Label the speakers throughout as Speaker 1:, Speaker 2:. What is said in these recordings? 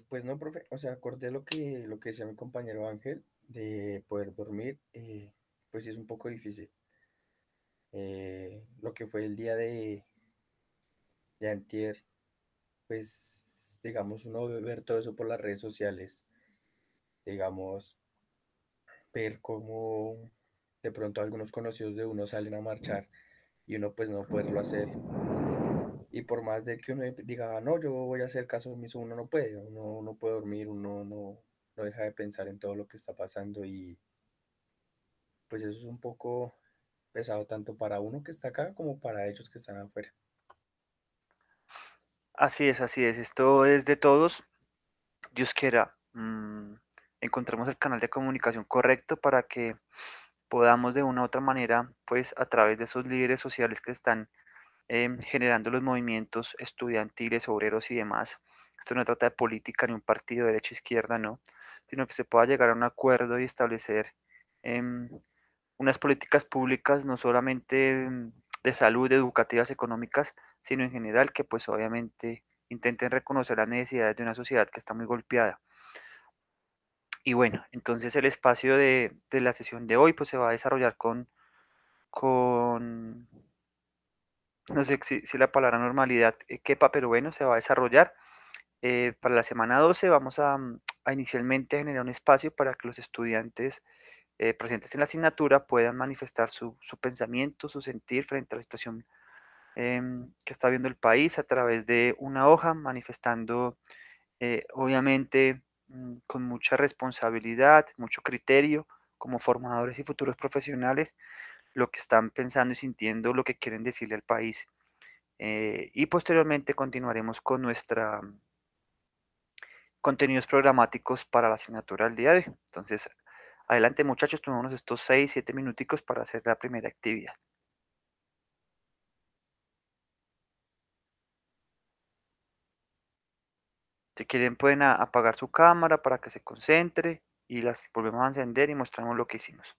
Speaker 1: Pues no, profe, o sea, acordé lo que decía mi compañero Ángel de poder dormir, pues sí es un poco difícil. Lo que fue el día de antier, pues digamos, uno debe ver todo eso por las redes sociales, digamos, ver cómo de pronto algunos conocidos de uno salen a marchar y uno pues no poderlo hacer. Y por más de que uno diga, "Ah, no, yo voy a hacer caso omiso", uno no puede, uno no puede dormir, uno no deja de pensar en todo lo que está pasando y pues eso es un poco pesado tanto para uno que está acá como para ellos que están afuera.
Speaker 2: Así es, esto es de todos. Dios quiera, encontremos el canal de comunicación correcto para que podamos de una u otra manera, pues a través de esos líderes sociales que están generando los movimientos estudiantiles, obreros y demás. Esto no trata de política ni un partido de derecha o izquierda, no, sino que se pueda llegar a un acuerdo y establecer em, unas políticas públicas no solamente de salud, educativas, económicas, sino en general que pues obviamente intenten reconocer las necesidades de una sociedad que está muy golpeada. Y bueno, entonces el espacio de la sesión de hoy pues se va a desarrollar con no sé si la palabra normalidad quepa, pero bueno, se va a desarrollar. Para la semana 12 vamos a inicialmente generar un espacio para que los estudiantes presentes en la asignatura puedan manifestar su pensamiento, su sentir frente a la situación que está viendo el país a través de una hoja, manifestando obviamente con mucha responsabilidad, mucho criterio, como formadores y futuros profesionales, lo que están pensando y sintiendo, lo que quieren decirle al país. Y posteriormente continuaremos con nuestra contenidos programáticos para la asignatura del día de hoy. Entonces, adelante muchachos, tomemos estos 6 7 minuticos para hacer la primera actividad. Si quieren pueden apagar su cámara para que se concentre y las volvemos a encender y mostramos lo que hicimos.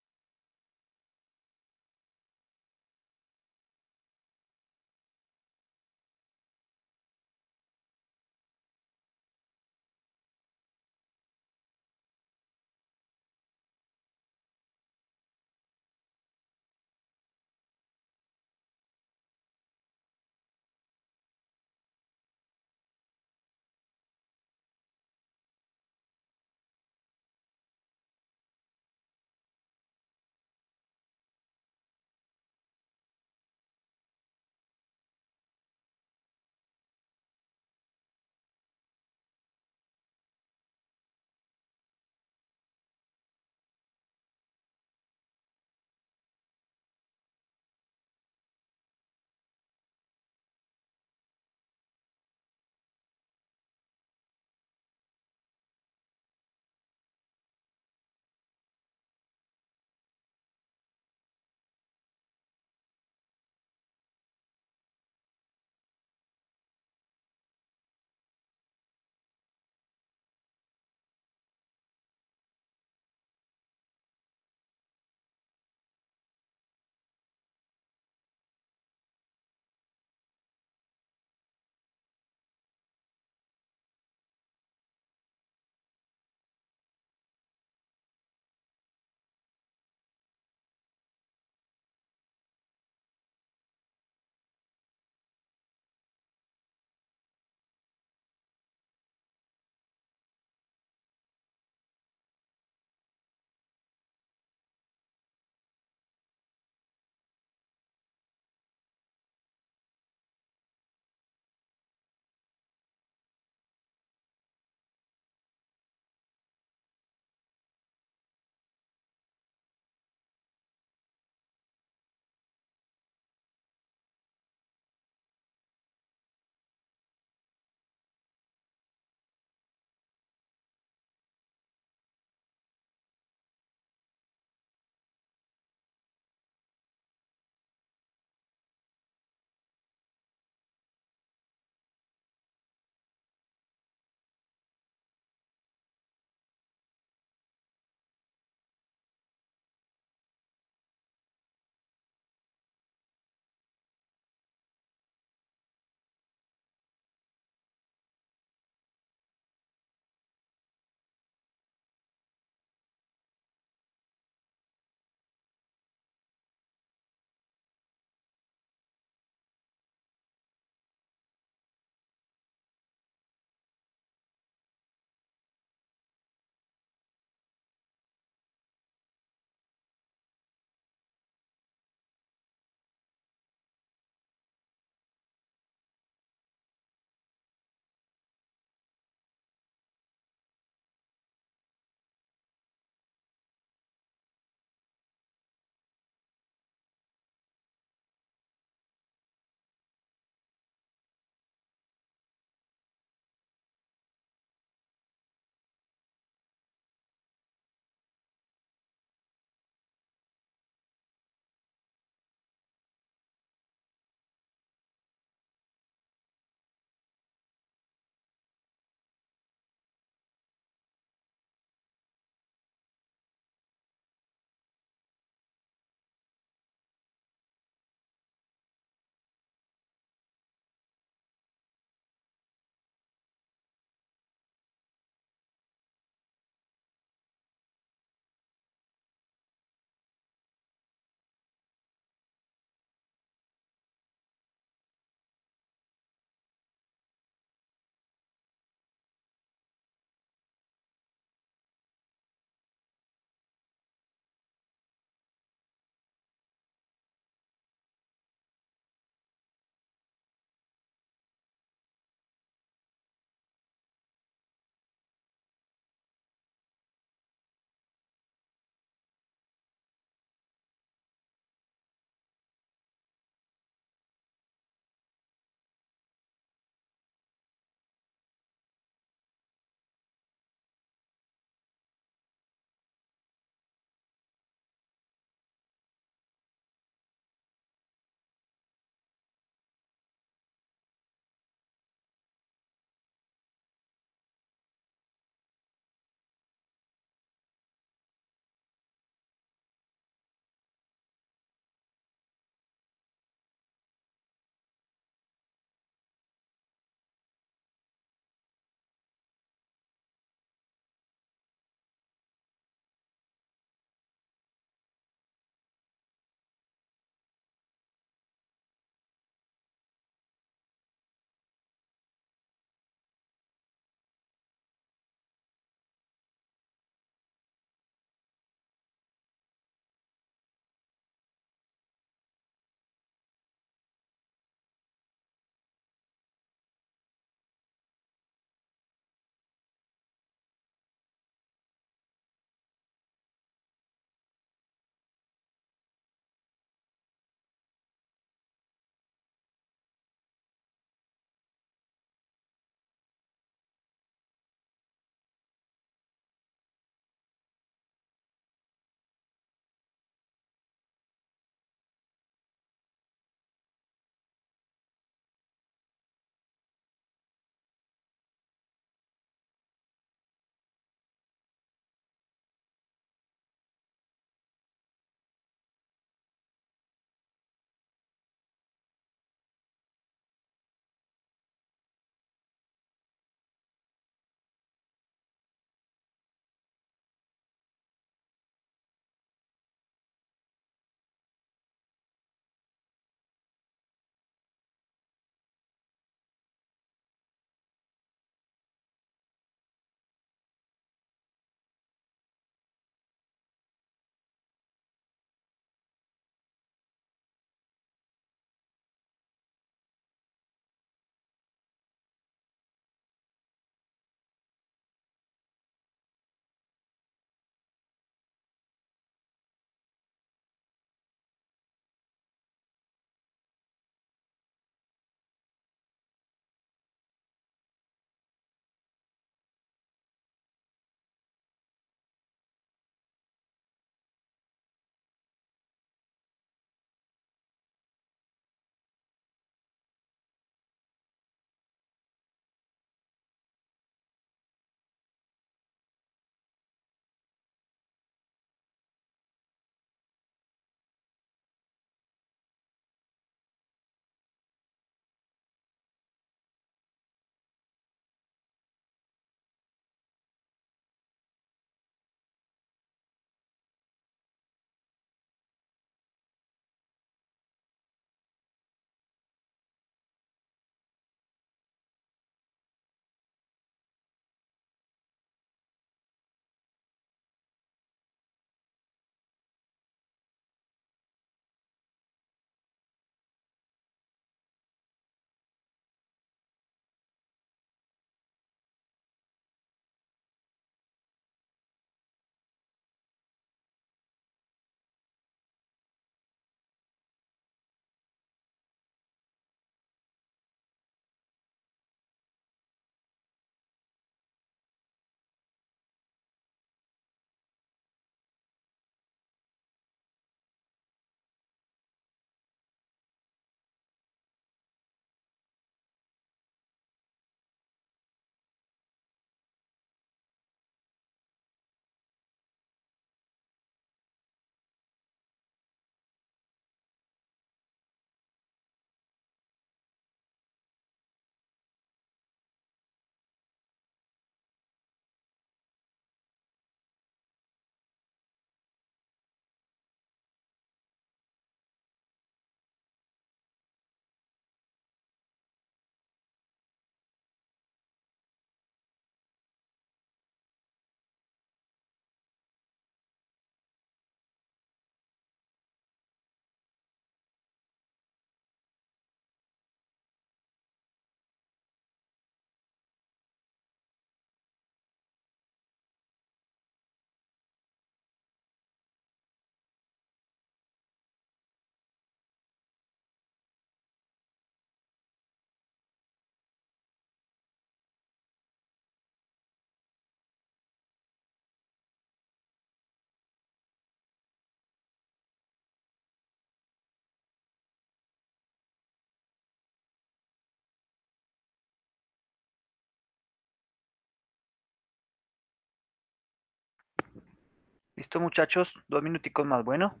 Speaker 2: Listo, muchachos, 2 minuticos más. Bueno,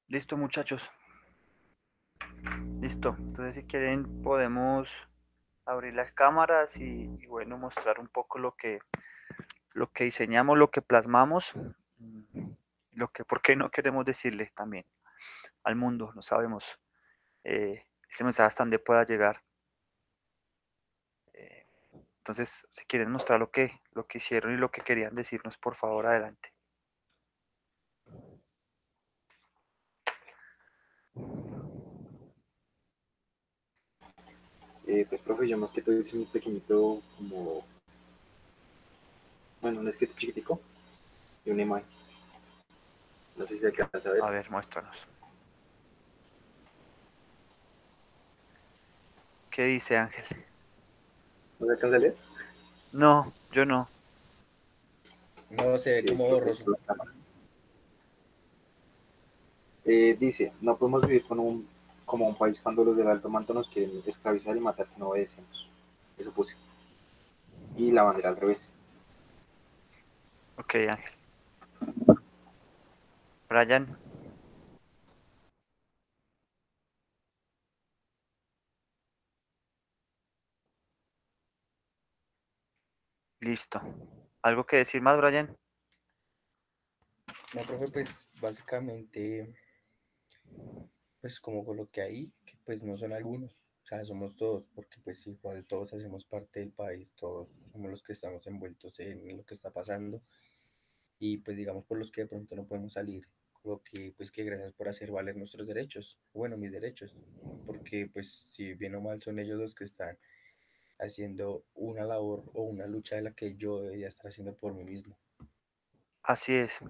Speaker 2: listo, muchachos. Listo. Entonces, si quieren, podemos abrir las cámaras y bueno, mostrar un poco lo que diseñamos, lo que plasmamos, lo que, por qué no queremos decirle también al mundo, no sabemos este mensaje hasta dónde pueda llegar. Eh, entonces, si quieren mostrar lo que hicieron y lo que querían decirnos, por favor, adelante.
Speaker 3: Pues, profe, yo más que todo hice un pequeñito, como, bueno, un escrito chiquitico y una imagen. No sé si se alcanza a ver.
Speaker 2: A ver, muéstranos. ¿Qué dice Ángel?
Speaker 3: ¿No se alcanza a leer?
Speaker 2: No, yo no.
Speaker 1: No, se ve
Speaker 3: Sí,
Speaker 1: como
Speaker 3: profe,
Speaker 1: borroso.
Speaker 3: por la cámara. Dice, no podemos vivir como un país cuando los del alto mando nos quieren esclavizar y matar si no obedecemos. Eso puse. Y la bandera al revés.
Speaker 2: Ok, Ángel. Brian, listo. ¿Algo que decir más, Brian?
Speaker 1: No, profe, pues básicamente, pues como coloqué ahí, que pues no son algunos, o sea, somos todos, porque pues igual todos hacemos parte del país, todos somos los que estamos envueltos en lo que está pasando y pues digamos por los que de pronto no podemos salir, lo que pues que gracias por hacer valer nuestros derechos, bueno, mis derechos, porque pues si bien o mal son ellos los que están haciendo una labor o una lucha de la que yo debería estar haciendo por mí mismo.
Speaker 2: Así es.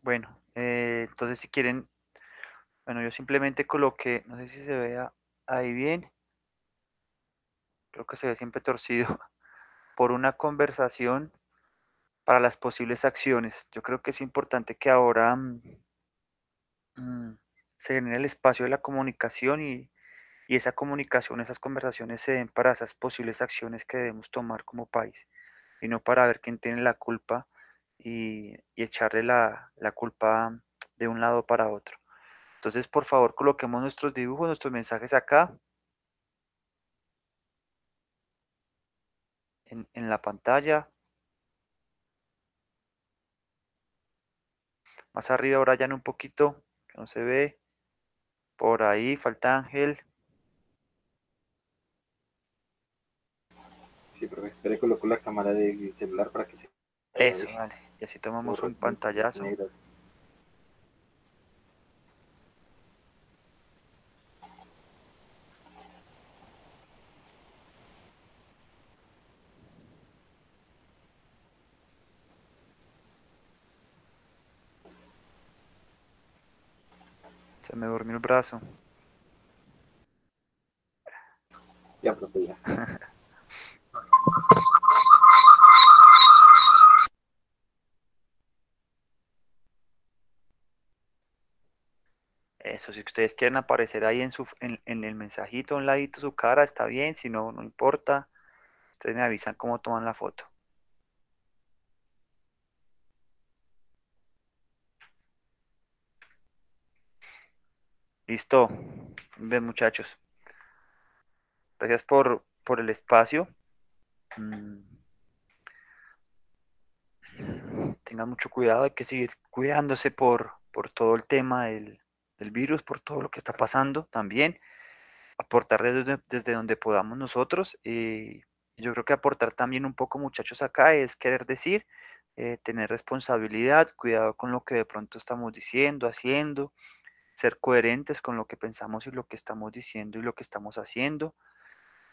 Speaker 2: Bueno, entonces si quieren, bueno, yo simplemente coloqué, no sé si se vea ahí bien, creo que se ve siempre torcido, por una conversación para las posibles acciones. Yo creo que es importante que ahora mm, se genere el espacio de la comunicación y esa comunicación, esas conversaciones se den para esas posibles acciones que debemos tomar como país y no para ver quién tiene la culpa y echarle la culpa de un lado para otro. Entonces, por favor, coloquemos nuestros dibujos, nuestros mensajes acá en la pantalla. Más arriba, Brian, un poquito, que no se ve. Por ahí, falta Ángel.
Speaker 3: Sí, profe. Yo le coloco la cámara del celular para que se vea
Speaker 2: Eso,
Speaker 3: bien.
Speaker 2: dale. Y así tomamos
Speaker 3: Borro
Speaker 2: un
Speaker 3: el
Speaker 2: pantallazo.
Speaker 3: negro.
Speaker 2: Se me durmió el brazo.
Speaker 3: Ya, profe, ya.
Speaker 2: Eso, si ustedes quieren aparecer ahí en el mensajito, a un ladito su cara, está bien, si no, no importa. Ustedes me avisan cómo toman la foto. Listo. Bien, muchachos. Gracias por el espacio. Mm, Tengan mucho cuidado, hay que seguir cuidándose por todo el tema del virus, por todo lo que está pasando también. Aportar desde donde podamos nosotros. Yo creo que aportar también un poco, muchachos, acá es querer decir, tener responsabilidad, cuidado con lo que de pronto estamos diciendo, haciendo, ser coherentes con lo que pensamos y lo que estamos diciendo y lo que estamos haciendo,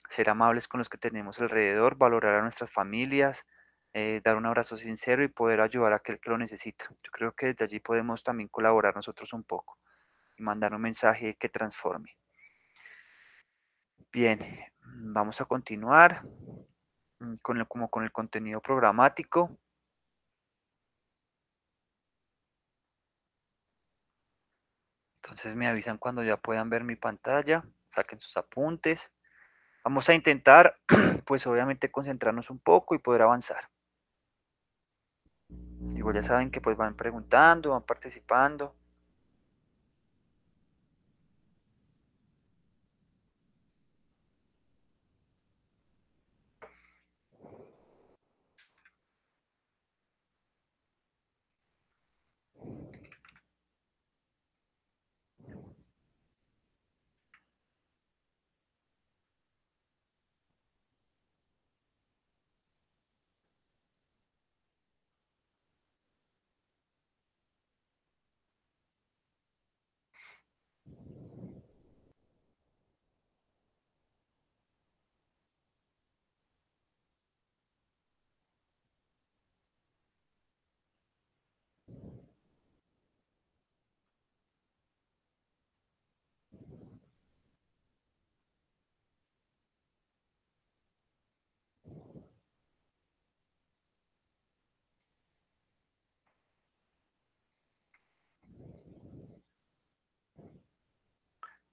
Speaker 2: ser amables con los que tenemos alrededor, valorar a nuestras familias, dar un abrazo sincero y poder ayudar a aquel que lo necesita. Yo creo que desde allí podemos también colaborar nosotros un poco y mandar un mensaje que transforme. Bien, vamos a continuar como con el contenido programático. Entonces me avisan cuando ya puedan ver mi pantalla, saquen sus apuntes. Vamos a intentar, pues obviamente concentrarnos un poco y poder avanzar. Igual ya saben que pues van preguntando, van participando.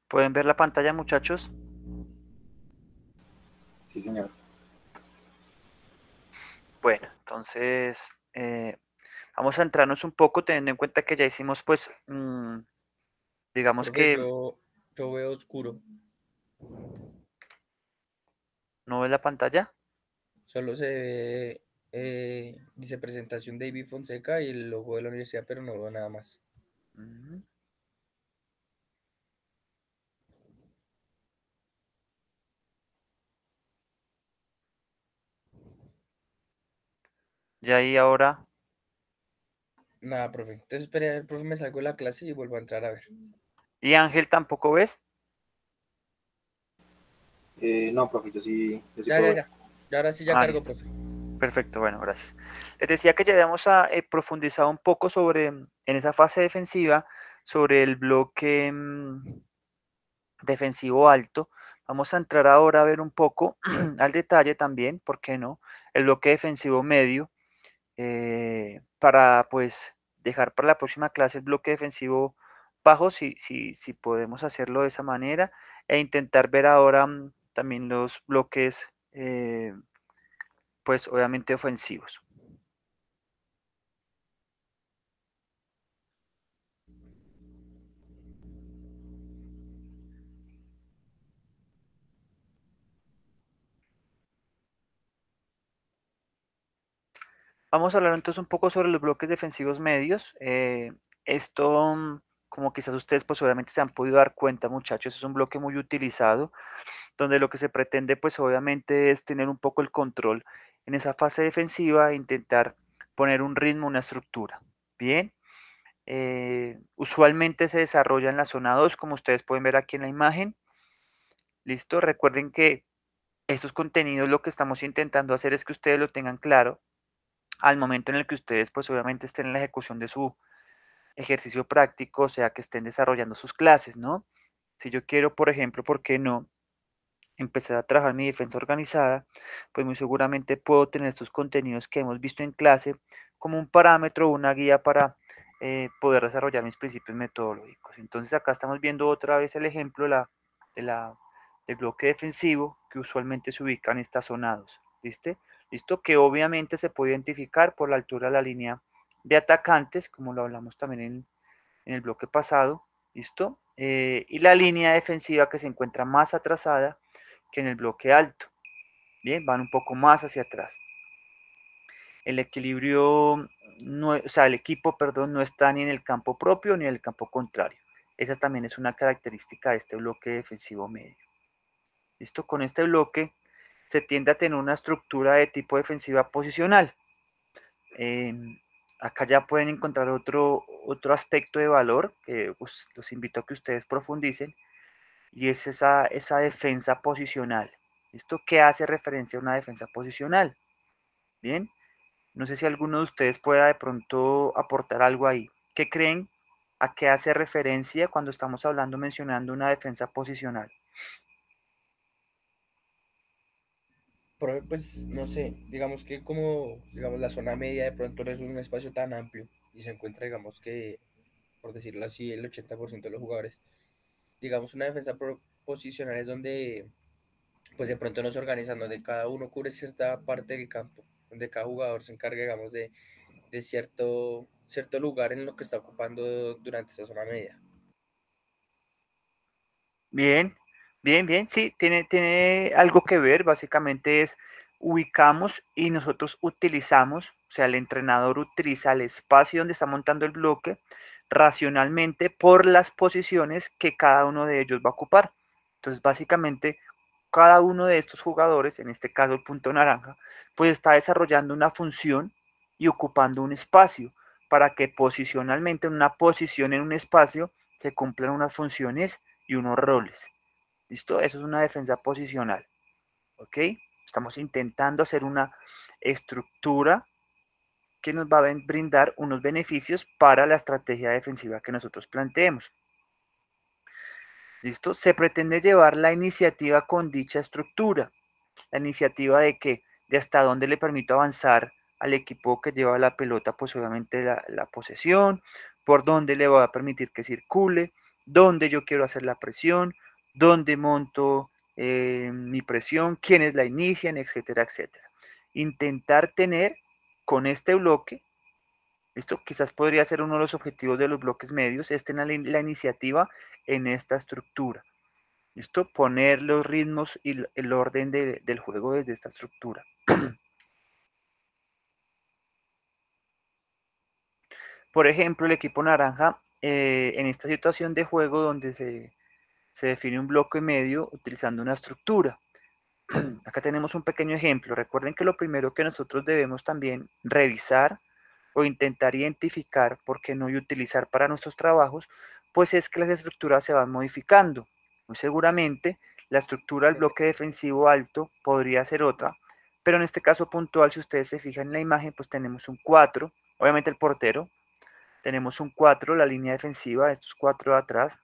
Speaker 2: ¿Pueden ver la pantalla, muchachos?
Speaker 3: Sí, señor.
Speaker 2: Bueno, entonces vamos a entrarnos un poco teniendo en cuenta que ya hicimos pues, digamos
Speaker 1: Profe,
Speaker 2: que
Speaker 1: yo veo oscuro.
Speaker 2: no ves la pantalla.
Speaker 1: Solo se ve, dice presentación de David Fonseca y el logo de la universidad, pero no veo nada más.
Speaker 2: Mm, Y ahí ahora,
Speaker 1: Nada, profe. Entonces espere a ver, profe, me salgo de la clase y vuelvo a entrar a ver.
Speaker 2: ¿y Ángel tampoco ves?
Speaker 3: No, profe, yo sí
Speaker 1: Ya, ya,
Speaker 3: puedo ver.
Speaker 1: ya. Ya ahora sí ya
Speaker 2: Ah,
Speaker 1: cargo,
Speaker 2: listo.
Speaker 1: profe.
Speaker 2: Perfecto, bueno, gracias. Les decía que ya habíamos profundizado un poco sobre, en esa fase defensiva, sobre el bloque defensivo alto. Vamos a entrar ahora a ver un poco al detalle también, ¿por qué no? El bloque defensivo medio, para pues dejar para la próxima clase el bloque defensivo bajo, si podemos hacerlo de esa manera, e intentar ver ahora también los bloques, pues obviamente ofensivos. Vamos a hablar entonces un poco sobre los bloques defensivos medios. Esto, como quizás ustedes pues obviamente se han podido dar cuenta, muchachos, es un bloque muy utilizado, donde lo que se pretende pues obviamente es tener un poco el control en esa fase defensiva e intentar poner un ritmo, una estructura. Bien, usualmente se desarrolla en la zona 2, como ustedes pueden ver aquí en la imagen. Listo, recuerden que estos contenidos lo que estamos intentando hacer es que ustedes lo tengan claro al momento en el que ustedes pues obviamente estén en la ejecución ejercicio práctico, o sea, que estén desarrollando sus clases, ¿no? Si yo quiero, por ejemplo, ¿por qué no empezar a trabajar mi defensa organizada? Pues muy seguramente puedo tener estos contenidos que hemos visto en clase como un parámetro, una guía para poder desarrollar mis principios metodológicos. Entonces acá estamos viendo otra vez el ejemplo de la- del bloque defensivo que usualmente se ubica en esta zona 2. ¿Viste? ¿Listo? Que obviamente se puede identificar por la altura de la línea de atacantes, como lo hablamos también en el bloque pasado. ¿Listo? Y la línea defensiva que se encuentra más atrasada que en el bloque alto. Bien, van un poco más hacia atrás. El equilibrio, no, o sea, el equipo, perdón, no está ni en el campo propio ni en el campo contrario. Esa también es una característica de este bloque defensivo medio. ¿Listo? Con este bloque se tiende a tener una estructura de tipo defensiva posicional. Eh, Acá ya pueden encontrar otro aspecto de valor que pues, los invito a que ustedes profundicen, y es esa defensa posicional. ¿Esto qué hace referencia a una defensa posicional? Bien, no sé si alguno de ustedes pueda de pronto aportar algo ahí. ¿Qué creen? ¿A qué hace referencia cuando estamos hablando, mencionando una defensa posicional?
Speaker 1: Pues no sé, digamos que como digamos la zona media de pronto no es un espacio tan amplio y se encuentra, digamos que, por decirlo así, el 80% de los jugadores. Digamos una defensa posicional es donde pues de pronto nos organizan, donde cada uno cubre cierta parte del campo, donde cada jugador se encarga, digamos, de cierto lugar en lo que está ocupando durante esa zona media.
Speaker 2: Bien, bien, bien, sí, tiene algo que ver, básicamente es ubicamos y nosotros utilizamos, o sea, el entrenador utiliza el espacio donde está montando el bloque racionalmente por las posiciones que cada uno de ellos va a ocupar. Entonces, básicamente, cada uno de estos jugadores, en este caso el punto naranja, pues está desarrollando una función y ocupando un espacio para que posicionalmente en una posición en un espacio se cumplan unas funciones y unos roles. ¿Listo? Eso es una defensa posicional. ¿Ok? Estamos intentando hacer una estructura que nos va a brindar unos beneficios para la estrategia defensiva que nosotros planteemos. ¿Listo? Se pretende llevar la iniciativa con dicha estructura. La iniciativa de que, de hasta dónde le permito avanzar al equipo que lleva la pelota, pues obviamente la posesión, por dónde le voy a permitir que circule, dónde yo quiero hacer la presión, dónde monto mi presión, quiénes la inician, etcétera, etcétera. Intentar tener con este bloque, esto quizás podría ser uno de los objetivos de los bloques medios, es tener la iniciativa en esta estructura. ¿Listo? Poner los ritmos y el orden del juego desde esta estructura. Por ejemplo, el equipo naranja, en esta situación de juego donde se define un bloque medio utilizando una estructura. Acá tenemos un pequeño ejemplo. Recuerden que lo primero que nosotros debemos también revisar o intentar identificar, por qué no, y utilizar para nuestros trabajos, pues es que las estructuras se van modificando. Muy seguramente la estructura del bloque defensivo alto podría ser otra, pero en este caso puntual, si ustedes se fijan en la imagen, pues tenemos un 4, obviamente el portero, tenemos un 4, la línea defensiva, estos 4 de atrás,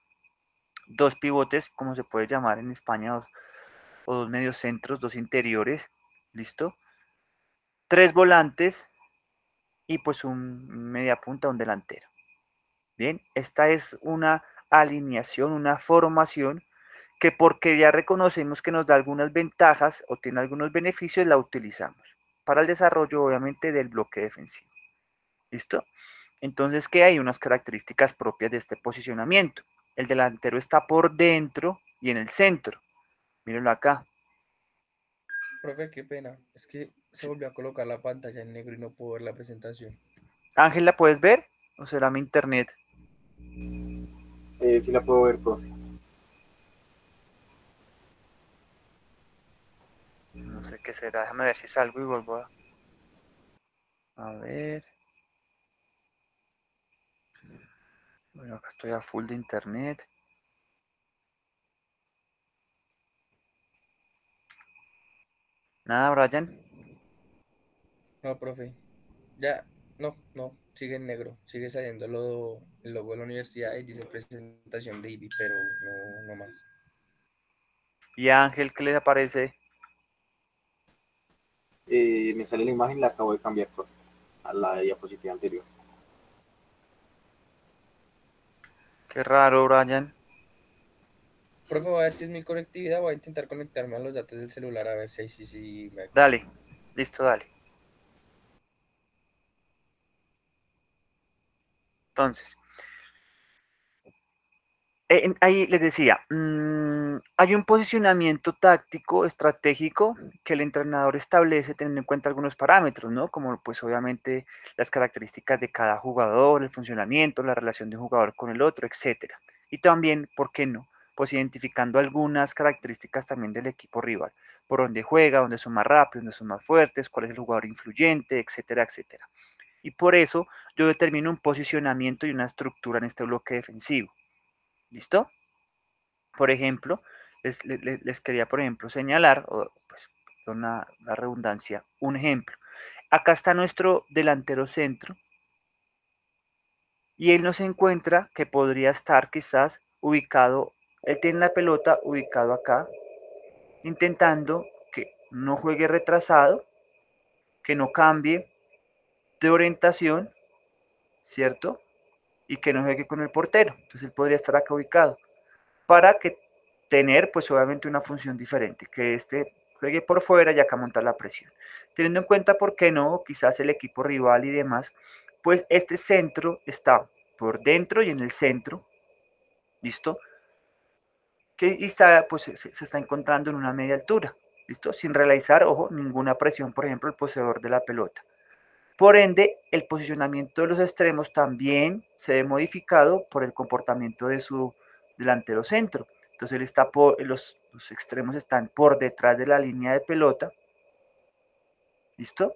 Speaker 2: dos pivotes, como se puede llamar en España, o dos mediocentros, dos interiores, ¿listo? Tres volantes y pues un media punta, un delantero. Bien, esta es una alineación, una formación que porque ya reconocemos que nos da algunas ventajas o tiene algunos beneficios, la utilizamos para el desarrollo obviamente del bloque defensivo. ¿Listo? Entonces, ¿qué hay? Unas características propias de este posicionamiento. El delantero está por dentro y en el centro. Mírenlo acá.
Speaker 1: Profe, qué pena, es que se
Speaker 2: Sí.
Speaker 1: volvió a colocar la pantalla en negro y no puedo ver la presentación.
Speaker 2: Ángel, ¿la puedes ver? ¿O será mi internet?
Speaker 3: Sí la puedo ver, profe.
Speaker 2: No sé qué será. Déjame ver si salgo y vuelvo a ver. Bueno, acá estoy a full de internet. Nada, Brian.
Speaker 1: No, profe, ya, no, sigue en negro, sigue saliendo el logo de la universidad y dice presentación de IBI, pero no más.
Speaker 2: Y a Ángel, ¿qué les aparece?
Speaker 3: Me sale la imagen, la acabo de cambiar a la diapositiva anterior.
Speaker 2: Qué raro, Brian.
Speaker 1: Profe, voy a ver si es mi conectividad, voy a intentar conectarme a los datos del celular a ver si ahí sí me
Speaker 2: Dale,
Speaker 1: conecto.
Speaker 2: listo, dale. Entonces, ahí les decía, hay un posicionamiento táctico, estratégico, que el entrenador establece teniendo en cuenta algunos parámetros, ¿no? Como pues obviamente las características de cada jugador, el funcionamiento, la relación de un jugador con el otro, etcétera. Y también, ¿por qué no? Pues identificando algunas características también del equipo rival, por dónde juega, dónde son más rápidos, dónde son más fuertes, cuál es el jugador influyente, etcétera, etcétera. Y por eso yo determino un posicionamiento y una estructura en este bloque defensivo. ¿Listo? Por ejemplo, les quería, por ejemplo, señalar, o pues, la redundancia, un ejemplo. Acá está nuestro delantero centro y él nos encuentra que podría estar quizás ubicado, él tiene la pelota ubicado acá, intentando que no juegue retrasado, que no cambie de orientación, ¿cierto? Y que no juegue con el portero. Entonces él podría estar acá ubicado. Para que tener pues obviamente una función diferente, que este juegue por fuera y acá montar la presión. Teniendo en cuenta, ¿por qué no? Quizás el equipo rival y demás, pues este centro está por dentro y en el centro, ¿listo? Que está, pues se está encontrando en una media altura, ¿listo? Sin realizar, ojo, ninguna presión, por ejemplo, el poseedor de la pelota. Por ende, el posicionamiento de los extremos también se ve modificado por el comportamiento de su delantero centro. Entonces él está los extremos están por detrás de la línea de pelota. ¿Listo?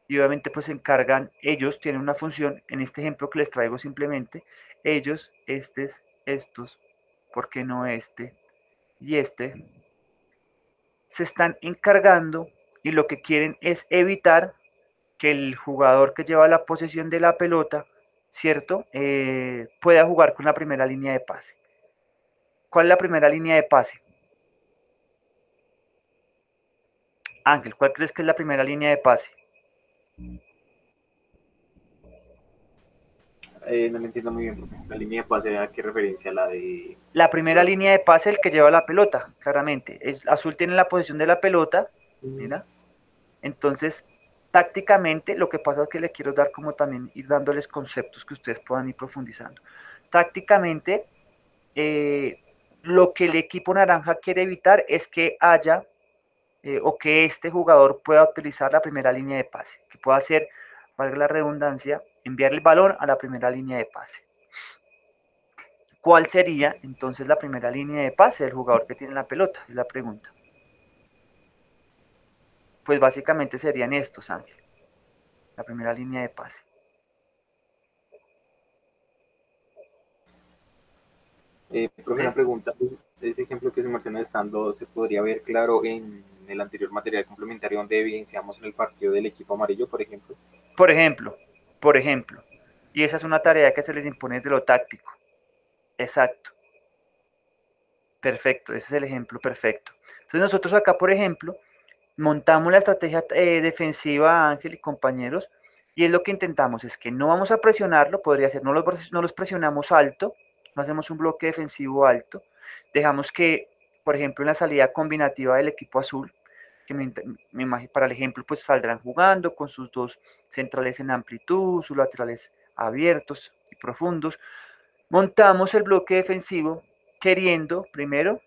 Speaker 2: Y obviamente pues se encargan, ellos tienen una función, en este ejemplo que les traigo simplemente, ellos, estos, ¿por qué no este? Y este, se están encargando y lo que quieren es evitar que el jugador que lleva la posesión de la pelota, ¿cierto? Pueda jugar con la primera línea de pase. ¿Cuál es la primera línea de pase? Ángel, ¿cuál crees que es la primera línea de pase?
Speaker 3: No me entiendo muy bien, porque la línea de pase, ¿a qué referencia? La de...
Speaker 2: La primera línea de pase es el que lleva la pelota, claramente. El azul tiene la posición de la pelota, mira. Entonces, tácticamente, lo que pasa es que le quiero dar como también ir dándoles conceptos que ustedes puedan ir profundizando. Tácticamente, lo que el equipo naranja quiere evitar es que haya o que este jugador pueda utilizar la primera línea de pase, que pueda hacer, valga la redundancia, enviar el balón a la primera línea de pase. ¿Cuál sería entonces la primera línea de pase del jugador que tiene la pelota? Es la pregunta. Pues básicamente serían estos, Ángel. La primera línea de pase.
Speaker 3: Profe, una
Speaker 2: ¿Ves?
Speaker 3: pregunta. Ese ejemplo que se menciona estando se podría ver claro en el anterior material complementario donde evidenciamos en el partido del equipo amarillo, por ejemplo.
Speaker 2: Por ejemplo, por ejemplo. Y esa es una tarea que se les impone de lo táctico. Exacto. Perfecto, ese es el ejemplo perfecto. Entonces nosotros acá, por ejemplo, montamos la estrategia defensiva, Ángel y compañeros, y es lo que intentamos, es que no vamos a presionarlo, podría ser, no los presionamos alto, no hacemos un bloque defensivo alto, dejamos que, por ejemplo, en la salida combinativa del equipo azul, que me imagino, para el ejemplo, pues saldrán jugando con sus dos centrales en amplitud, sus laterales abiertos y profundos, montamos el bloque defensivo queriendo, primero,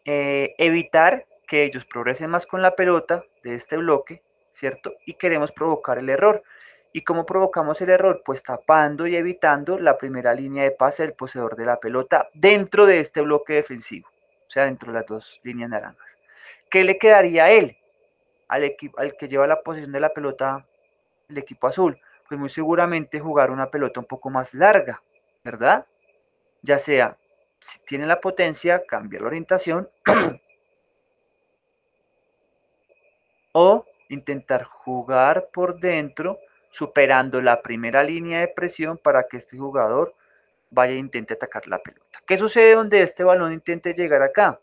Speaker 2: evitar que ellos progresen más con la pelota de este bloque, ¿cierto? Y queremos provocar el error. ¿Y cómo provocamos el error? Pues tapando y evitando la primera línea de pase del poseedor de la pelota dentro de este bloque defensivo, o sea, dentro de las dos líneas naranjas. ¿Qué le quedaría a él, al que lleva la posición de la pelota, el equipo azul? Pues muy seguramente jugar una pelota un poco más larga, ¿verdad? Ya sea, si tiene la potencia, cambiar la orientación o intentar jugar por dentro superando la primera línea de presión para que este jugador vaya e intente atacar la pelota. ¿Qué sucede donde este balón intente llegar acá?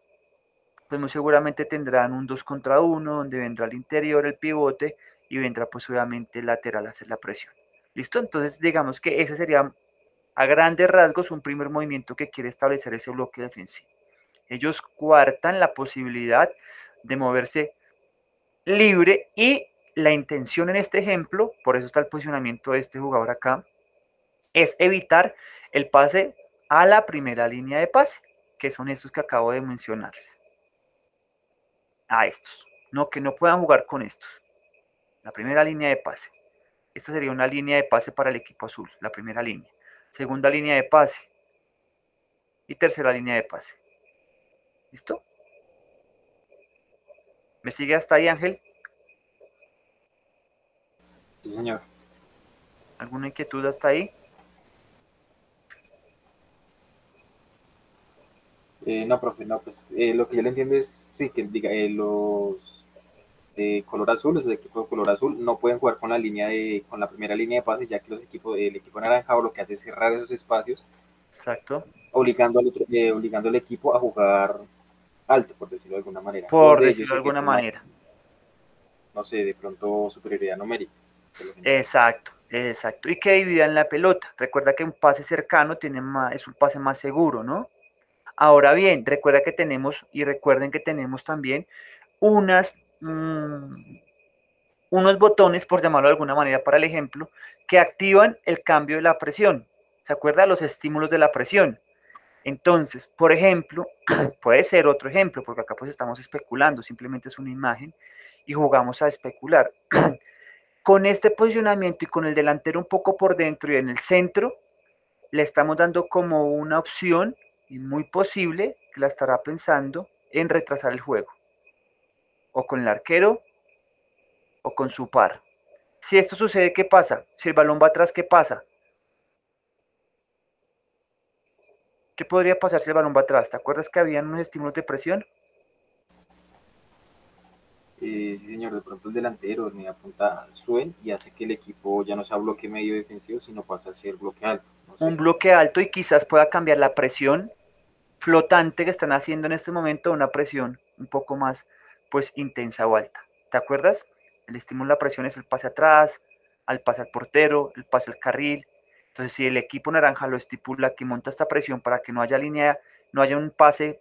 Speaker 2: Pues muy seguramente tendrán un 2 contra 1, donde vendrá al interior el pivote y vendrá pues obviamente el lateral a hacer la presión. ¿Listo? Entonces digamos que ese sería a grandes rasgos un primer movimiento que quiere establecer ese bloque defensivo. Ellos coartan la posibilidad de moverse libre y la intención en este ejemplo, por eso está el posicionamiento de este jugador acá, es evitar el pase a la primera línea de pase, que son estos que acabo de mencionarles. A estos, no que no puedan jugar con estos. La primera línea de pase. Esta sería una línea de pase para el equipo azul, la primera línea. Segunda línea de pase. Y tercera línea de pase. ¿Listo? ¿Me sigue hasta ahí, Ángel?
Speaker 3: Sí, señor.
Speaker 2: ¿Alguna inquietud hasta ahí?
Speaker 3: No, profe, no, pues lo que yo le entiendo es, sí, que diga, los de color azul, los de equipo de color azul, no pueden jugar con con la primera línea de pases, ya que el equipo naranjado lo que hace es cerrar esos espacios,
Speaker 2: Exacto.
Speaker 3: obligando al equipo a jugar alto, por decirlo de alguna manera,
Speaker 2: Por
Speaker 3: donde ellos
Speaker 2: decirlo de alguna
Speaker 3: ejercen más,
Speaker 2: manera.
Speaker 3: no sé, de pronto superioridad numérica, por lo general.
Speaker 2: Exacto, exacto. Y que dividan la pelota. Recuerda que un pase cercano tiene más, es un pase más seguro, ¿no? Ahora bien, recuerda que tenemos, y recuerden que tenemos también unas, unos botones, por llamarlo de alguna manera para el ejemplo, que activan el cambio de la presión. ¿Se acuerda? Los estímulos de la presión. Entonces, por ejemplo, puede ser otro ejemplo, porque acá pues estamos especulando, simplemente es una imagen y jugamos a especular. Con este posicionamiento y con el delantero un poco por dentro y en el centro, le estamos dando como una opción, y muy posible que la estará pensando en retrasar el juego, o con el arquero, o con su par. Si esto sucede, ¿qué pasa? Si el balón va atrás, ¿qué pasa? ¿Qué podría pasar si el balón va atrás? ¿Te acuerdas que habían unos estímulos de presión?
Speaker 3: Sí, señor, de pronto el delantero me apunta al suen y hace que el equipo ya no sea bloque medio defensivo, sino pasa a ser bloque alto, no sé.
Speaker 2: Un bloque alto y quizás pueda cambiar la presión flotante que están haciendo en este momento a una presión un poco más pues intensa o alta. ¿Te acuerdas? El estímulo de la presión es el pase atrás, al pase al portero, el pase al carril. Entonces, si el equipo naranja lo estipula que monta esta presión para que no haya línea, no haya un pase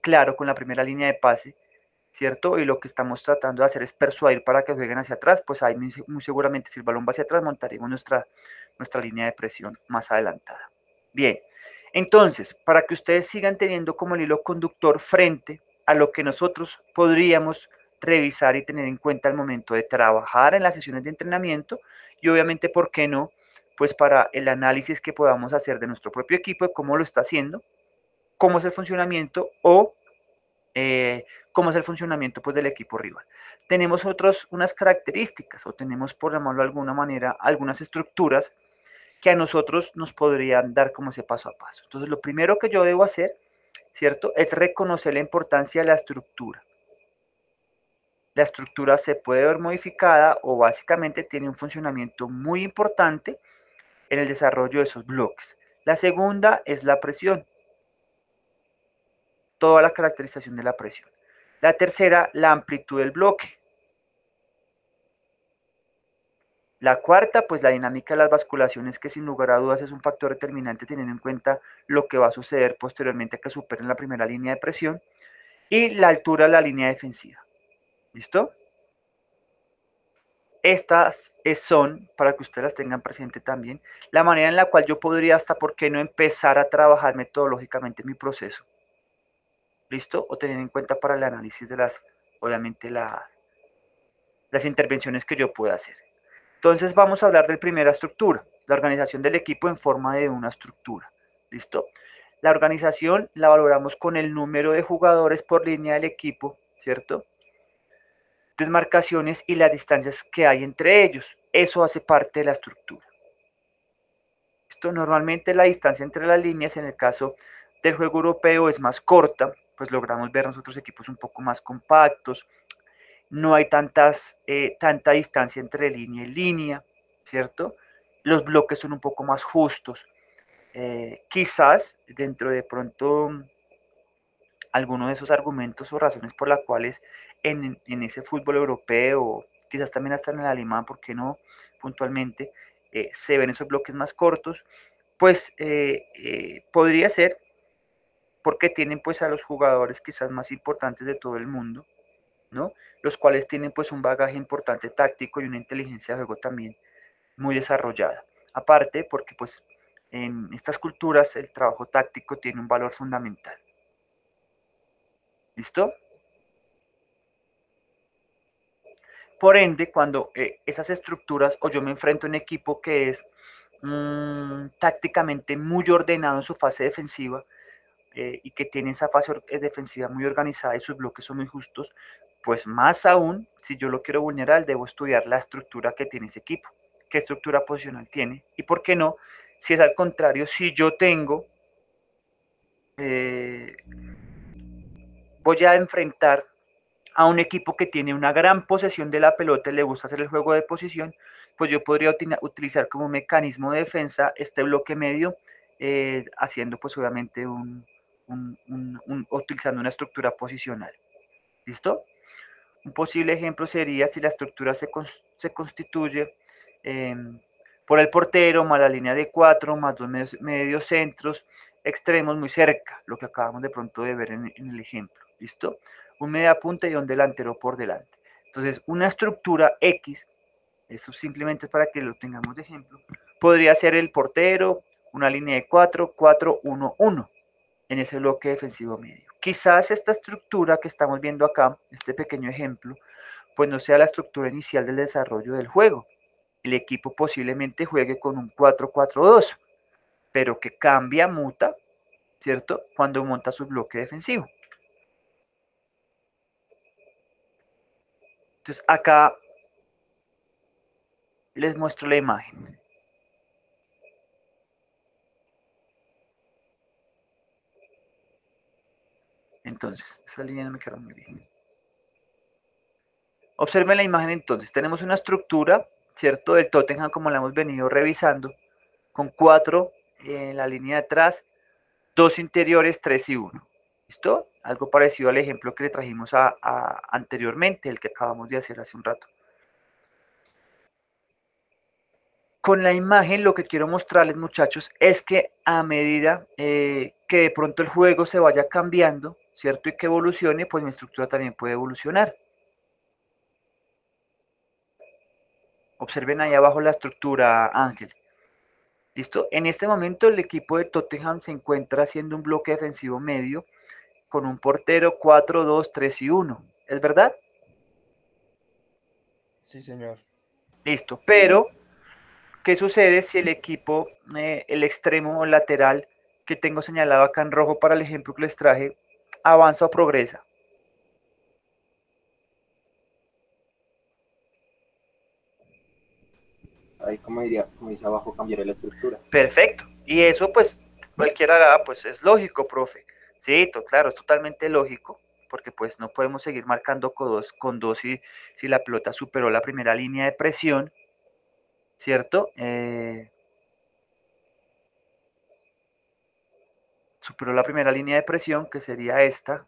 Speaker 2: claro con la primera línea de pase, ¿cierto? Y lo que estamos tratando de hacer es persuadir para que jueguen hacia atrás, pues ahí muy seguramente si el balón va hacia atrás montaremos nuestra línea de presión más adelantada. Bien, entonces, para que ustedes sigan teniendo como el hilo conductor frente a lo que nosotros podríamos revisar y tener en cuenta al momento de trabajar en las sesiones de entrenamiento y obviamente, ¿por qué no? Pues para el análisis que podamos hacer de nuestro propio equipo, de cómo lo está haciendo, cómo es el funcionamiento o cómo es el funcionamiento pues, del equipo rival. Tenemos unas características o tenemos, por llamarlo de alguna manera, algunas estructuras que a nosotros nos podrían dar como ese paso a paso. Entonces, lo primero que yo debo hacer, ¿cierto? Es reconocer la importancia de la estructura. La estructura se puede ver modificada o básicamente tiene un funcionamiento muy importante en el desarrollo de esos bloques. La segunda es la presión. Toda la caracterización de la presión. La tercera, la amplitud del bloque. La cuarta, pues la dinámica de las basculaciones, que sin lugar a dudas es un factor determinante teniendo en cuenta lo que va a suceder posteriormente a que superen la primera línea de presión. Y la altura de la línea defensiva. ¿Listo? Estas son, para que ustedes las tengan presente también, la manera en la cual yo podría hasta, ¿por qué no empezar a trabajar metodológicamente mi proceso? ¿Listo? O tener en cuenta para el análisis de obviamente, las intervenciones que yo pueda hacer. Entonces vamos a hablar de la primera estructura, la organización del equipo en forma de una estructura. ¿Listo? La organización la valoramos con el número de jugadores por línea del equipo, ¿cierto? Desmarcaciones y las distancias que hay entre ellos. Eso hace parte de la estructura. Esto normalmente la distancia entre las líneas en el caso del juego europeo es más corta, pues logramos ver nosotros equipos un poco más compactos, no hay tanta distancia entre línea y línea, ¿cierto? Los bloques son un poco más justos. Quizás dentro de pronto alguno de esos argumentos o razones por las cuales en ese fútbol europeo, quizás también hasta en el alemán, ¿por qué no? Puntualmente, se ven esos bloques más cortos, pues podría ser porque tienen pues a los jugadores quizás más importantes de todo el mundo, ¿no? Los cuales tienen pues un bagaje importante táctico y una inteligencia de juego también muy desarrollada. Aparte, porque pues en estas culturas el trabajo táctico tiene un valor fundamental. ¿Listo? Por ende, cuando esas estructuras o yo me enfrento a un equipo que es tácticamente muy ordenado en su fase defensiva y que tiene esa fase defensiva muy organizada y sus bloques son muy justos, pues más aún, si yo lo quiero vulnerar, debo estudiar la estructura que tiene ese equipo, qué estructura posicional tiene y por qué no, si es al contrario, si yo tengo, voy a enfrentar a un equipo que tiene una gran posesión de la pelota y le gusta hacer el juego de posición, pues yo podría utilizar como mecanismo de defensa este bloque medio, haciendo pues obviamente utilizando una estructura posicional. ¿Listo? Un posible ejemplo sería si la estructura se constituye eh, por el portero, más la línea de 4, más dos medios centros, extremos muy cerca, lo que acabamos de pronto de ver en el ejemplo. ¿Listo? Un media punta y un delantero por delante. Entonces, una estructura X, eso simplemente para que lo tengamos de ejemplo, podría ser el portero, una línea de 4, 4, 1, 1 en ese bloque defensivo medio. Quizás esta estructura que estamos viendo acá, este pequeño ejemplo, pues no sea la estructura inicial del desarrollo del juego. El equipo posiblemente juegue con un 4-4-2, pero que cambia, muta, ¿cierto? Cuando monta su bloque defensivo. Entonces acá les muestro la imagen. Entonces, esa línea no me quedó muy bien. Observen la imagen entonces. Tenemos una estructura, ¿cierto? Del Tottenham como la hemos venido revisando, con 4 en la línea de atrás, 2 interiores, 3 y 1. ¿Listo? Algo parecido al ejemplo que le trajimos anteriormente, el que acabamos de hacer hace un rato. Con la imagen lo que quiero mostrarles, muchachos, es que a medida que de pronto el juego se vaya cambiando, ¿cierto? Y que evolucione, pues mi estructura también puede evolucionar. Observen ahí abajo la estructura, Ángel. ¿Listo? En este momento el equipo de Tottenham se encuentra haciendo un bloque defensivo medio con un portero 4, 2, 3 y 1. ¿Es verdad?
Speaker 1: Sí, señor.
Speaker 2: Listo, pero ¿qué sucede si el equipo, el extremo o lateral que tengo señalado acá en rojo para el ejemplo que les traje, avanza o progresa?
Speaker 3: Ahí como diría, como dice abajo, cambiaré la estructura.
Speaker 2: Perfecto. Y eso pues cualquiera hará, pues es lógico, profe. Sí, claro, es totalmente lógico, porque pues no podemos seguir marcando con dos si la pelota superó la primera línea de presión, ¿cierto? Superó la primera línea de presión, que sería esta,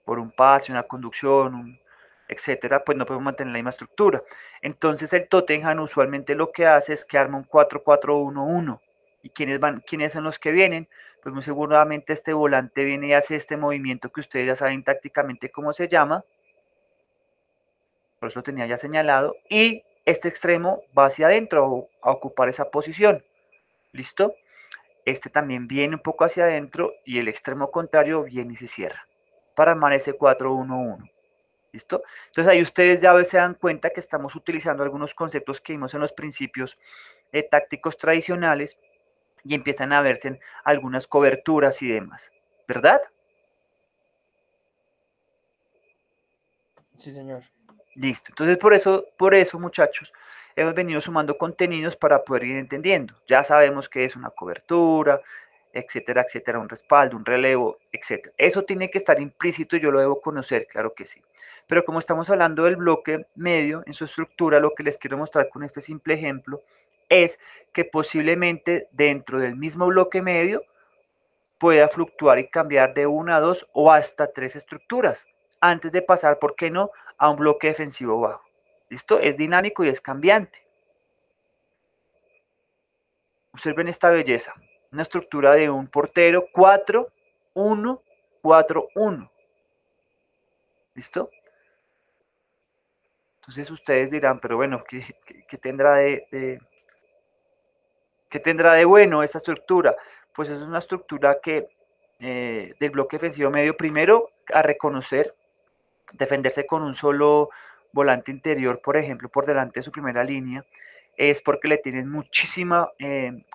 Speaker 2: por un pase, una conducción, etcétera, pues no podemos mantener la misma estructura. Entonces el Tottenham usualmente lo que hace es que arma un 4-4-1-1. ¿Y quiénes son los que vienen? Pues muy seguramente este volante viene y hace este movimiento que ustedes ya saben tácticamente cómo se llama. Por eso lo tenía ya señalado. Y este extremo va hacia adentro a ocupar esa posición. ¿Listo? Este también viene un poco hacia adentro y el extremo contrario viene y se cierra para armar ese 4-1-1. ¿Listo? Entonces ahí ustedes ya se dan cuenta que estamos utilizando algunos conceptos que vimos en los principios tácticos tradicionales y empiezan a verse en algunas coberturas y demás, ¿verdad?
Speaker 1: Sí, señor.
Speaker 2: Listo. Entonces por eso muchachos, hemos venido sumando contenidos para poder ir entendiendo. Ya sabemos qué es una cobertura, etcétera, etcétera, un respaldo, un relevo, etcétera. Eso tiene que estar implícito y yo lo debo conocer, claro que sí. Pero como estamos hablando del bloque medio en su estructura, lo que les quiero mostrar con este simple ejemplo es que posiblemente dentro del mismo bloque medio pueda fluctuar y cambiar de una a dos o hasta tres estructuras antes de pasar, ¿por qué no?, a un bloque defensivo bajo. ¿Listo? Es dinámico y es cambiante. Observen esta belleza. Una estructura de un portero 4-1, 4-1. ¿Listo? Entonces ustedes dirán, pero bueno, ¿qué tendrá ¿qué tendrá de bueno esta estructura? Pues es una estructura que del bloque defensivo medio, primero a reconocer, defenderse con un solo volante interior, por ejemplo, por delante de su primera línea, es porque le tienen muchísima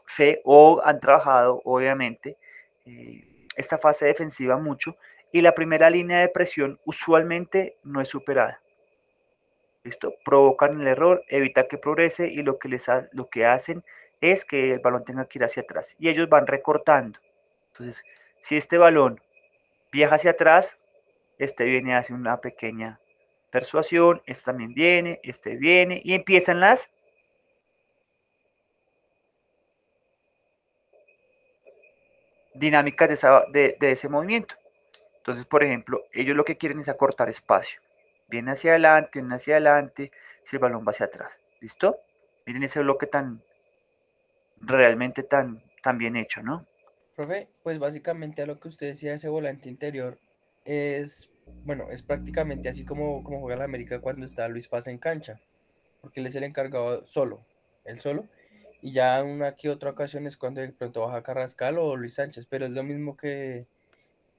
Speaker 2: fe o han trabajado, obviamente, esta fase defensiva mucho y la primera línea de presión usualmente no es superada. ¿Listo? Provocan el error, evita que progrese y lo que hacen es que el balón tenga que ir hacia atrás y ellos van recortando. Entonces, si este balón viaja hacia atrás, este viene hacia una pequeña persuasión, este también viene, este viene y empiezan las dinámicas de ese movimiento. Entonces, por ejemplo, ellos lo que quieren es acortar espacio. Viene hacia adelante, si el balón va hacia atrás. ¿Listo? Miren ese bloque realmente tan bien hecho, ¿no?
Speaker 1: Profe, pues básicamente a lo que usted decía, ese volante interior es, bueno, es prácticamente así como juega la América cuando está Luis Paz en cancha, porque él es el encargado solo, él solo, y ya una que otra ocasión es cuando de pronto baja Carrascal o Luis Sánchez, pero es lo mismo que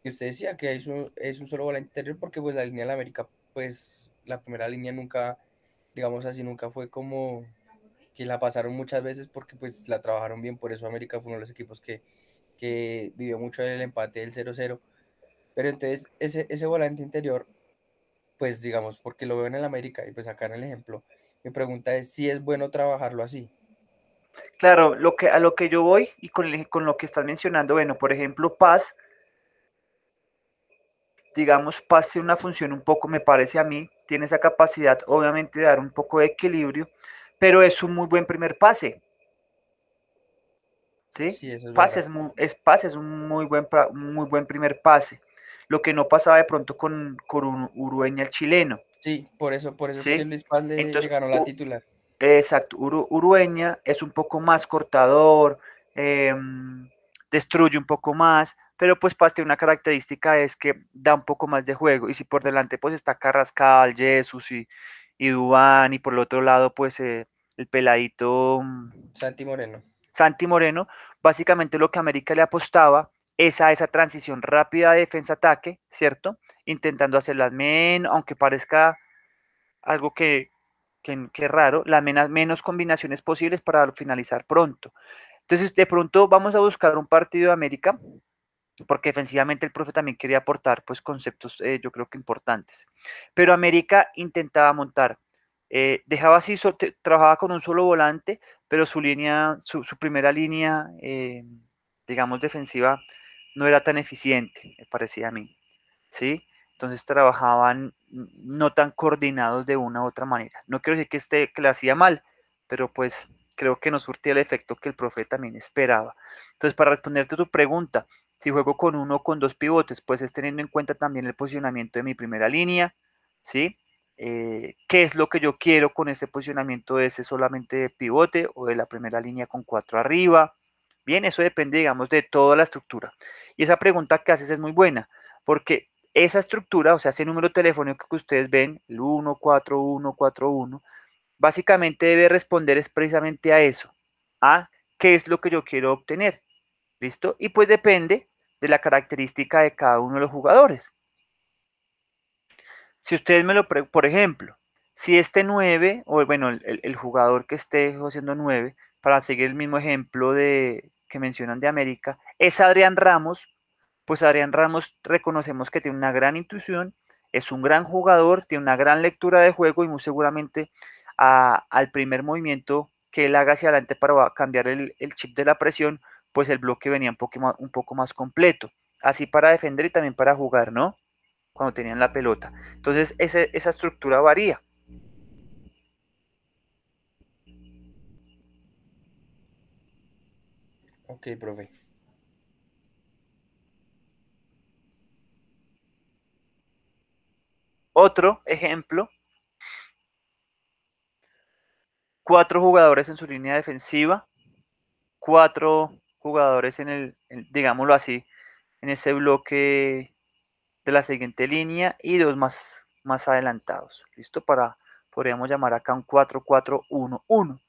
Speaker 1: usted decía, que es un solo volante interior, porque pues la línea de la América, pues la primera línea nunca, digamos así, nunca fue como que la pasaron muchas veces porque pues la trabajaron bien, por eso América fue uno de los equipos que vivió mucho el empate del 0-0. Pero entonces ese volante interior, pues digamos, porque lo veo en el América y pues acá en el ejemplo, mi pregunta es si es bueno trabajarlo así.
Speaker 2: Claro, a lo que yo voy y con lo que estás mencionando, bueno, por ejemplo, Paz, digamos, Paz tiene una función un poco, me parece a mí, tiene esa capacidad, obviamente, de dar un poco de equilibrio, pero es un muy buen primer pase, ¿sí?
Speaker 1: Sí, eso es
Speaker 2: Pase
Speaker 1: verdad.
Speaker 2: es un muy buen primer pase, lo que no pasaba de pronto con un Urueña el chileno,
Speaker 1: Sí, por eso es que
Speaker 2: ¿sí?
Speaker 1: Luis Paz le
Speaker 2: Entonces,
Speaker 1: ganó la titular.
Speaker 2: exacto, Urueña es un poco más cortador, eh, destruye un poco más, pero pues Paz tiene una característica es que da un poco más de juego. Y si por delante pues está Carrascal, Jesús y Duván, y por el otro lado pues el peladito
Speaker 1: Santi Moreno.
Speaker 2: Santi Moreno, básicamente lo que América le apostaba es a esa transición rápida de defensa-ataque, ¿cierto? Intentando hacerlas menos, aunque parezca algo que raro, las menos combinaciones posibles para finalizar pronto. Entonces, de pronto vamos a buscar un partido de América, porque defensivamente el profe también quería aportar pues conceptos yo creo que importantes. Pero América intentaba montar, dejaba así, trabajaba con un solo volante, pero su primera línea, digamos, defensiva no era tan eficiente, me parecía a mí. ¿Sí? Entonces trabajaban no tan coordinados de una u otra manera. No quiero decir que le hacía mal, pero pues creo que no surtía el efecto que el profe también esperaba. Entonces, para responderte a tu pregunta, si juego con uno o con dos pivotes, pues es teniendo en cuenta también el posicionamiento de mi primera línea, ¿sí? ¿Qué es lo que yo quiero con ese posicionamiento de ese solamente de pivote o de la primera línea con cuatro arriba? Bien, eso depende, digamos, de toda la estructura. Y esa pregunta que haces es muy buena, porque esa estructura, o sea, ese número telefónico que ustedes ven, el 14141, básicamente debe responder es precisamente a eso, a qué es lo que yo quiero obtener. ¿Listo? Y pues depende de la característica de cada uno de los jugadores. Si ustedes por ejemplo, si este 9, o bueno, el jugador que esté haciendo 9, para seguir el mismo ejemplo que mencionan de América, es Adrián Ramos, pues Adrián Ramos reconocemos que tiene una gran intuición, es un gran jugador, tiene una gran lectura de juego y muy seguramente al primer movimiento que él haga hacia adelante para cambiar el chip de la presión, pues el bloque venía un poco más completo, así para defender y también para jugar, ¿no? Cuando tenían la pelota. Entonces, esa estructura varía.
Speaker 1: Ok, profe.
Speaker 2: Otro ejemplo, 4 jugadores en su línea defensiva, 4 jugadores digámoslo así, en ese bloque de la siguiente línea y 2 más adelantados. ¿Listo? Podríamos llamar acá un 4-4-1-1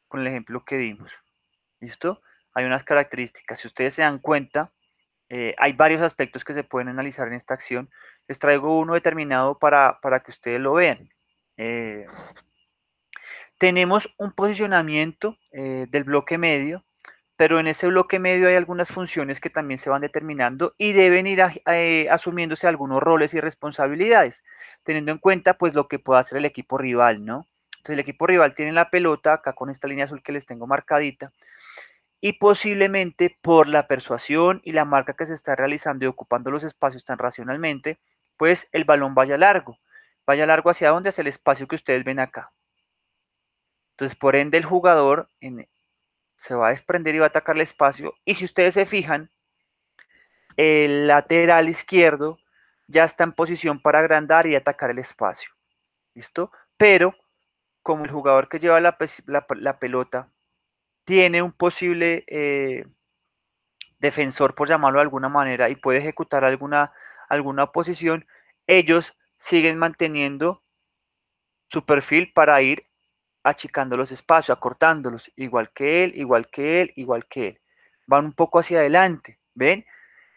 Speaker 2: con el ejemplo que dimos. ¿Listo? Hay unas características. Si ustedes se dan cuenta, hay varios aspectos que se pueden analizar en esta acción. Les traigo uno determinado para que ustedes lo vean. Tenemos un posicionamiento del bloque medio, pero en ese bloque medio hay algunas funciones que también se van determinando y deben ir asumiéndose algunos roles y responsabilidades, teniendo en cuenta pues lo que pueda hacer el equipo rival, ¿no? Entonces el equipo rival tiene la pelota acá con esta línea azul que les tengo marcadita y posiblemente por la persuasión y la marca que se está realizando y ocupando los espacios tan racionalmente, pues el balón vaya largo. Vaya largo hacia dónde, hacia el espacio que ustedes ven acá. Entonces, por ende, el jugador se va a desprender y va a atacar el espacio. Y si ustedes se fijan, el lateral izquierdo ya está en posición para agrandar y atacar el espacio. ¿Listo? Pero como el jugador que lleva la pelota tiene un posible defensor, por llamarlo de alguna manera, y puede ejecutar alguna posición, ellos siguen manteniendo su perfil para ir achicando los espacios, acortándolos, igual que él, igual que él, igual que él. Van un poco hacia adelante, ¿ven?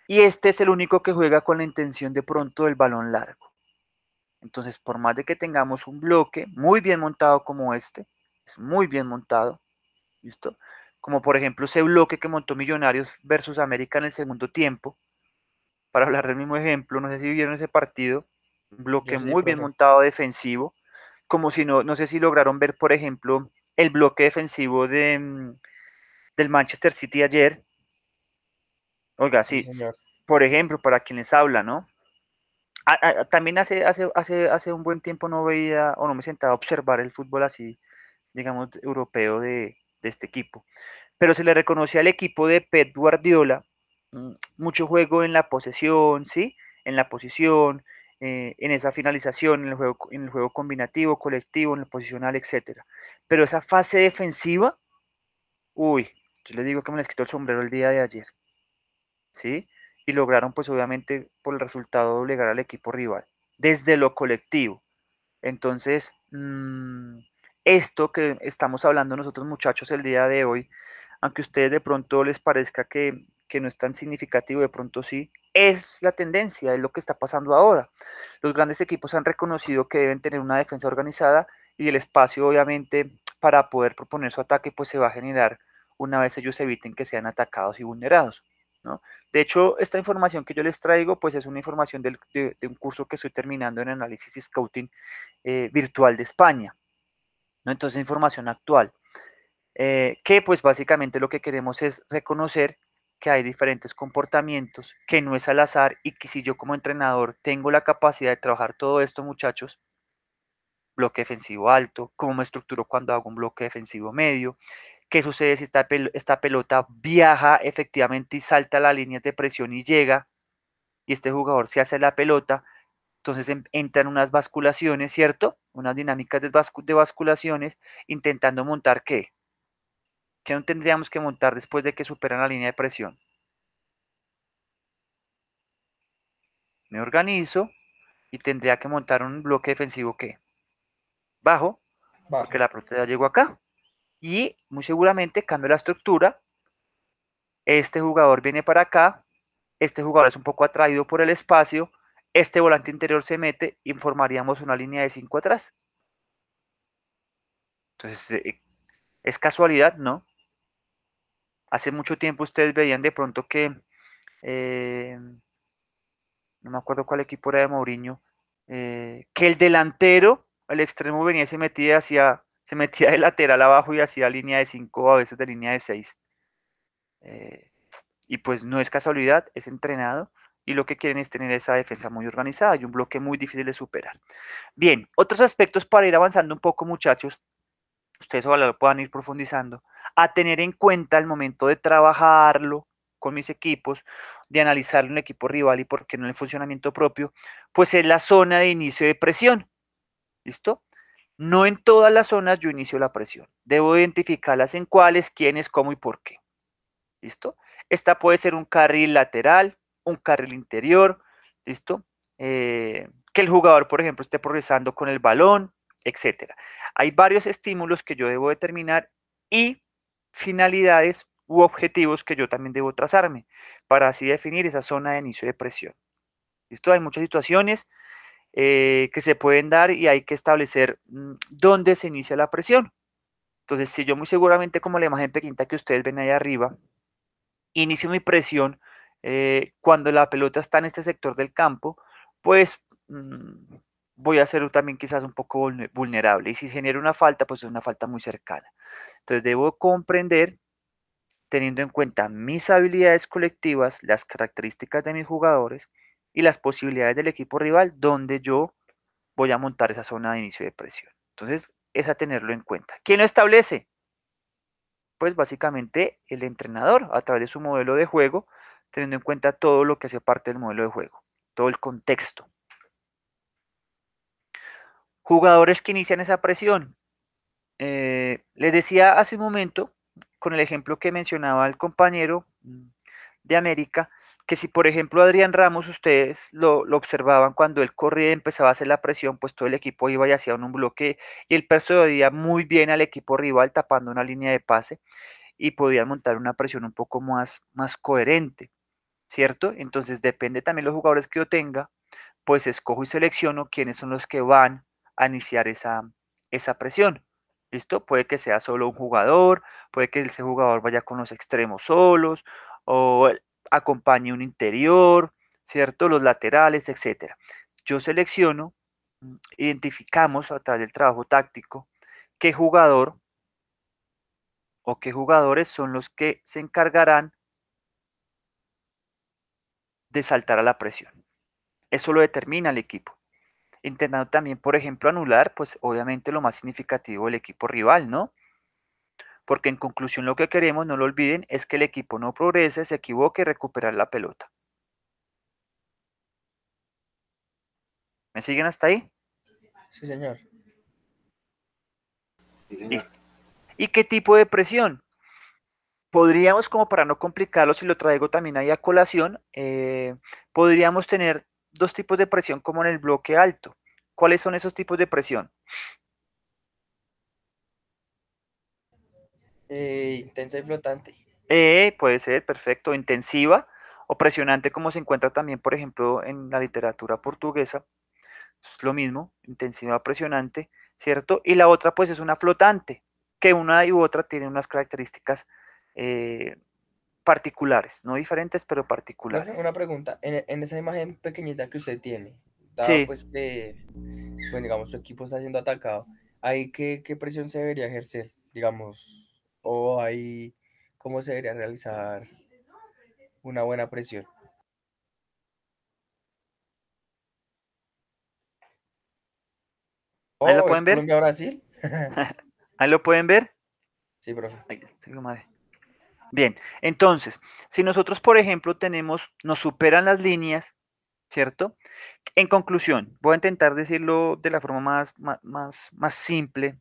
Speaker 2: Y este es el único que juega con la intención de pronto del balón largo. Entonces, por más de que tengamos un bloque muy bien montado como este, es muy bien montado, ¿listo? Como por ejemplo ese bloque que montó Millonarios versus América en el segundo tiempo, para hablar del mismo ejemplo, no sé si vieron ese partido, un bloque
Speaker 1: Yo sí,
Speaker 2: muy bien
Speaker 1: profe.
Speaker 2: montado defensivo, como si no sé si lograron ver, por ejemplo, el bloque defensivo del Manchester City ayer. Oiga,
Speaker 1: Sí,
Speaker 2: sí,
Speaker 1: señor.
Speaker 2: por ejemplo, para quien les habla, ¿no? También hace un buen tiempo no veía o no me sentaba a observar el fútbol así, digamos, europeo de este equipo. Pero se le reconocía al equipo de Pep Guardiola mucho juego en la posesión, ¿sí? En la posición, en esa finalización, en el juego combinativo, colectivo, en el posicional, etcétera. Pero esa fase defensiva, uy, yo les digo que me les quitó el sombrero el día de ayer, ¿sí? Y lograron, pues obviamente, por el resultado, doblegar al equipo rival, desde lo colectivo. Entonces, esto que estamos hablando nosotros muchachos el día de hoy, aunque a ustedes de pronto les parezca que no es tan significativo, de pronto sí, es la tendencia, es lo que está pasando ahora. Los grandes equipos han reconocido que deben tener una defensa organizada y el espacio, obviamente, para poder proponer su ataque, pues se va a generar una vez ellos eviten que sean atacados y vulnerados, ¿no? De hecho, esta información que yo les traigo, pues es una información de un curso que estoy terminando en análisis y scouting virtual de España, ¿no? Entonces, información actual, que pues básicamente lo que queremos es reconocer que hay diferentes comportamientos, que no es al azar y que si yo como entrenador tengo la capacidad de trabajar todo esto, muchachos, bloque defensivo alto, cómo me estructuro cuando hago un bloque defensivo medio, qué sucede si esta pelota viaja efectivamente y salta a la línea de presión y llega, y este jugador se hace la pelota, entonces entran unas basculaciones, ¿cierto? Unas dinámicas de basculaciones, intentando montar ¿qué? ¿Qué no tendríamos que montar después de que superan la línea de presión? Me organizo y tendría que montar un bloque defensivo ¿qué? Bajo, porque
Speaker 1: Bajo.
Speaker 2: la pelota ya llegó acá. Y muy seguramente cambio la estructura. Este jugador viene para acá. Este jugador es un poco atraído por el espacio. Este volante interior se mete y formaríamos una línea de 5 atrás. Entonces, ¿es casualidad? No. Hace mucho tiempo ustedes veían de pronto que, eh, no me acuerdo cuál equipo era de Mourinho, que el delantero, el extremo venía y se metía de lateral abajo y hacía línea de 5 a veces de línea de 6. Y pues no es casualidad, es entrenado y lo que quieren es tener esa defensa muy organizada y un bloque muy difícil de superar. Bien, otros aspectos para ir avanzando un poco, muchachos, ustedes ojalá lo puedan ir profundizando, a tener en cuenta al momento de trabajarlo con mis equipos, de analizarlo en el equipo rival y por qué no en el funcionamiento propio, pues es la zona de inicio de presión. ¿Listo? No en todas las zonas yo inicio la presión. Debo identificarlas en cuáles, quiénes, cómo y por qué. ¿Listo? Esta puede ser un carril lateral, un carril interior, ¿listo? Que el jugador, por ejemplo, esté progresando con el balón, etcétera. Hay varios estímulos que yo debo determinar y finalidades u objetivos que yo también debo trazarme para así definir esa zona de inicio de presión. ¿Listo? Hay muchas situaciones que se pueden dar y hay que establecer dónde se inicia la presión. Entonces, si yo muy seguramente, como la imagen pequeñita que ustedes ven ahí arriba, inicio mi presión cuando la pelota está en este sector del campo, pues voy a ser también quizás un poco vulnerable. Y si genera una falta, pues es una falta muy cercana. Entonces, debo comprender, teniendo en cuenta mis habilidades colectivas, las características de mis jugadores y las posibilidades del equipo rival, donde yo voy a montar esa zona de inicio de presión. Entonces, es a tenerlo en cuenta. ¿Quién lo establece? Pues básicamente el entrenador a través de su modelo de juego, teniendo en cuenta todo lo que hace parte del modelo de juego, todo el contexto. Jugadores que inician esa presión. Les decía hace un momento, con el ejemplo que mencionaba el compañero de América, que si por ejemplo Adrián Ramos ustedes lo observaban cuando él corría y empezaba a hacer la presión, pues todo el equipo iba y hacía un bloque y él persuadía muy bien al equipo rival tapando una línea de pase y podían montar una presión un poco más coherente, ¿cierto? Entonces depende también de los jugadores que yo tenga, pues escojo y selecciono quiénes son los que van a iniciar esa presión. ¿Listo? Puede que sea solo un jugador, puede que ese jugador vaya con los extremos solos o acompañe un interior, ¿cierto? Los laterales, etcétera. Yo selecciono, identificamos a través del trabajo táctico qué jugador o qué jugadores son los que se encargarán de saltar a la presión. Eso lo determina el equipo. Intentando también, por ejemplo, anular, pues obviamente lo más significativo del equipo rival, ¿no? Porque en conclusión lo que queremos, no lo olviden, es que el equipo no progrese, se equivoque y recuperar la pelota. ¿Me siguen hasta ahí?
Speaker 1: Sí, señor.
Speaker 3: Sí, señor.
Speaker 2: Listo. ¿Y qué tipo de presión? Podríamos, como para no complicarlo, si lo traigo también ahí a colación, podríamos tener dos tipos de presión como en el bloque alto. ¿Cuáles son esos tipos de presión?
Speaker 1: Intensa y flotante.
Speaker 2: Puede ser, perfecto, intensiva o presionante, como se encuentra también, por ejemplo, en la literatura portuguesa. Es lo mismo, intensiva presionante, ¿cierto? Y la otra, pues, es una flotante, que una y otra tienen unas características eh, particulares, no diferentes, pero
Speaker 1: Profe,
Speaker 2: particulares.
Speaker 1: una pregunta. En esa imagen pequeñita que usted tiene, dado
Speaker 2: Sí,
Speaker 1: pues que, bueno, digamos, su equipo está siendo atacado, ¿ahí qué presión se debería ejercer? Digamos, o ahí, ¿cómo se debería realizar una buena presión?
Speaker 2: ahí lo
Speaker 1: Oh, ¿es
Speaker 2: pueden ver,
Speaker 1: Colombia-Brasil?
Speaker 2: ahí lo pueden ver.
Speaker 1: Sí, profe.
Speaker 2: Ahí está, madre. Bien, entonces, si nosotros, por ejemplo, nos superan las líneas, ¿cierto? En conclusión, voy a intentar decirlo de la forma más simple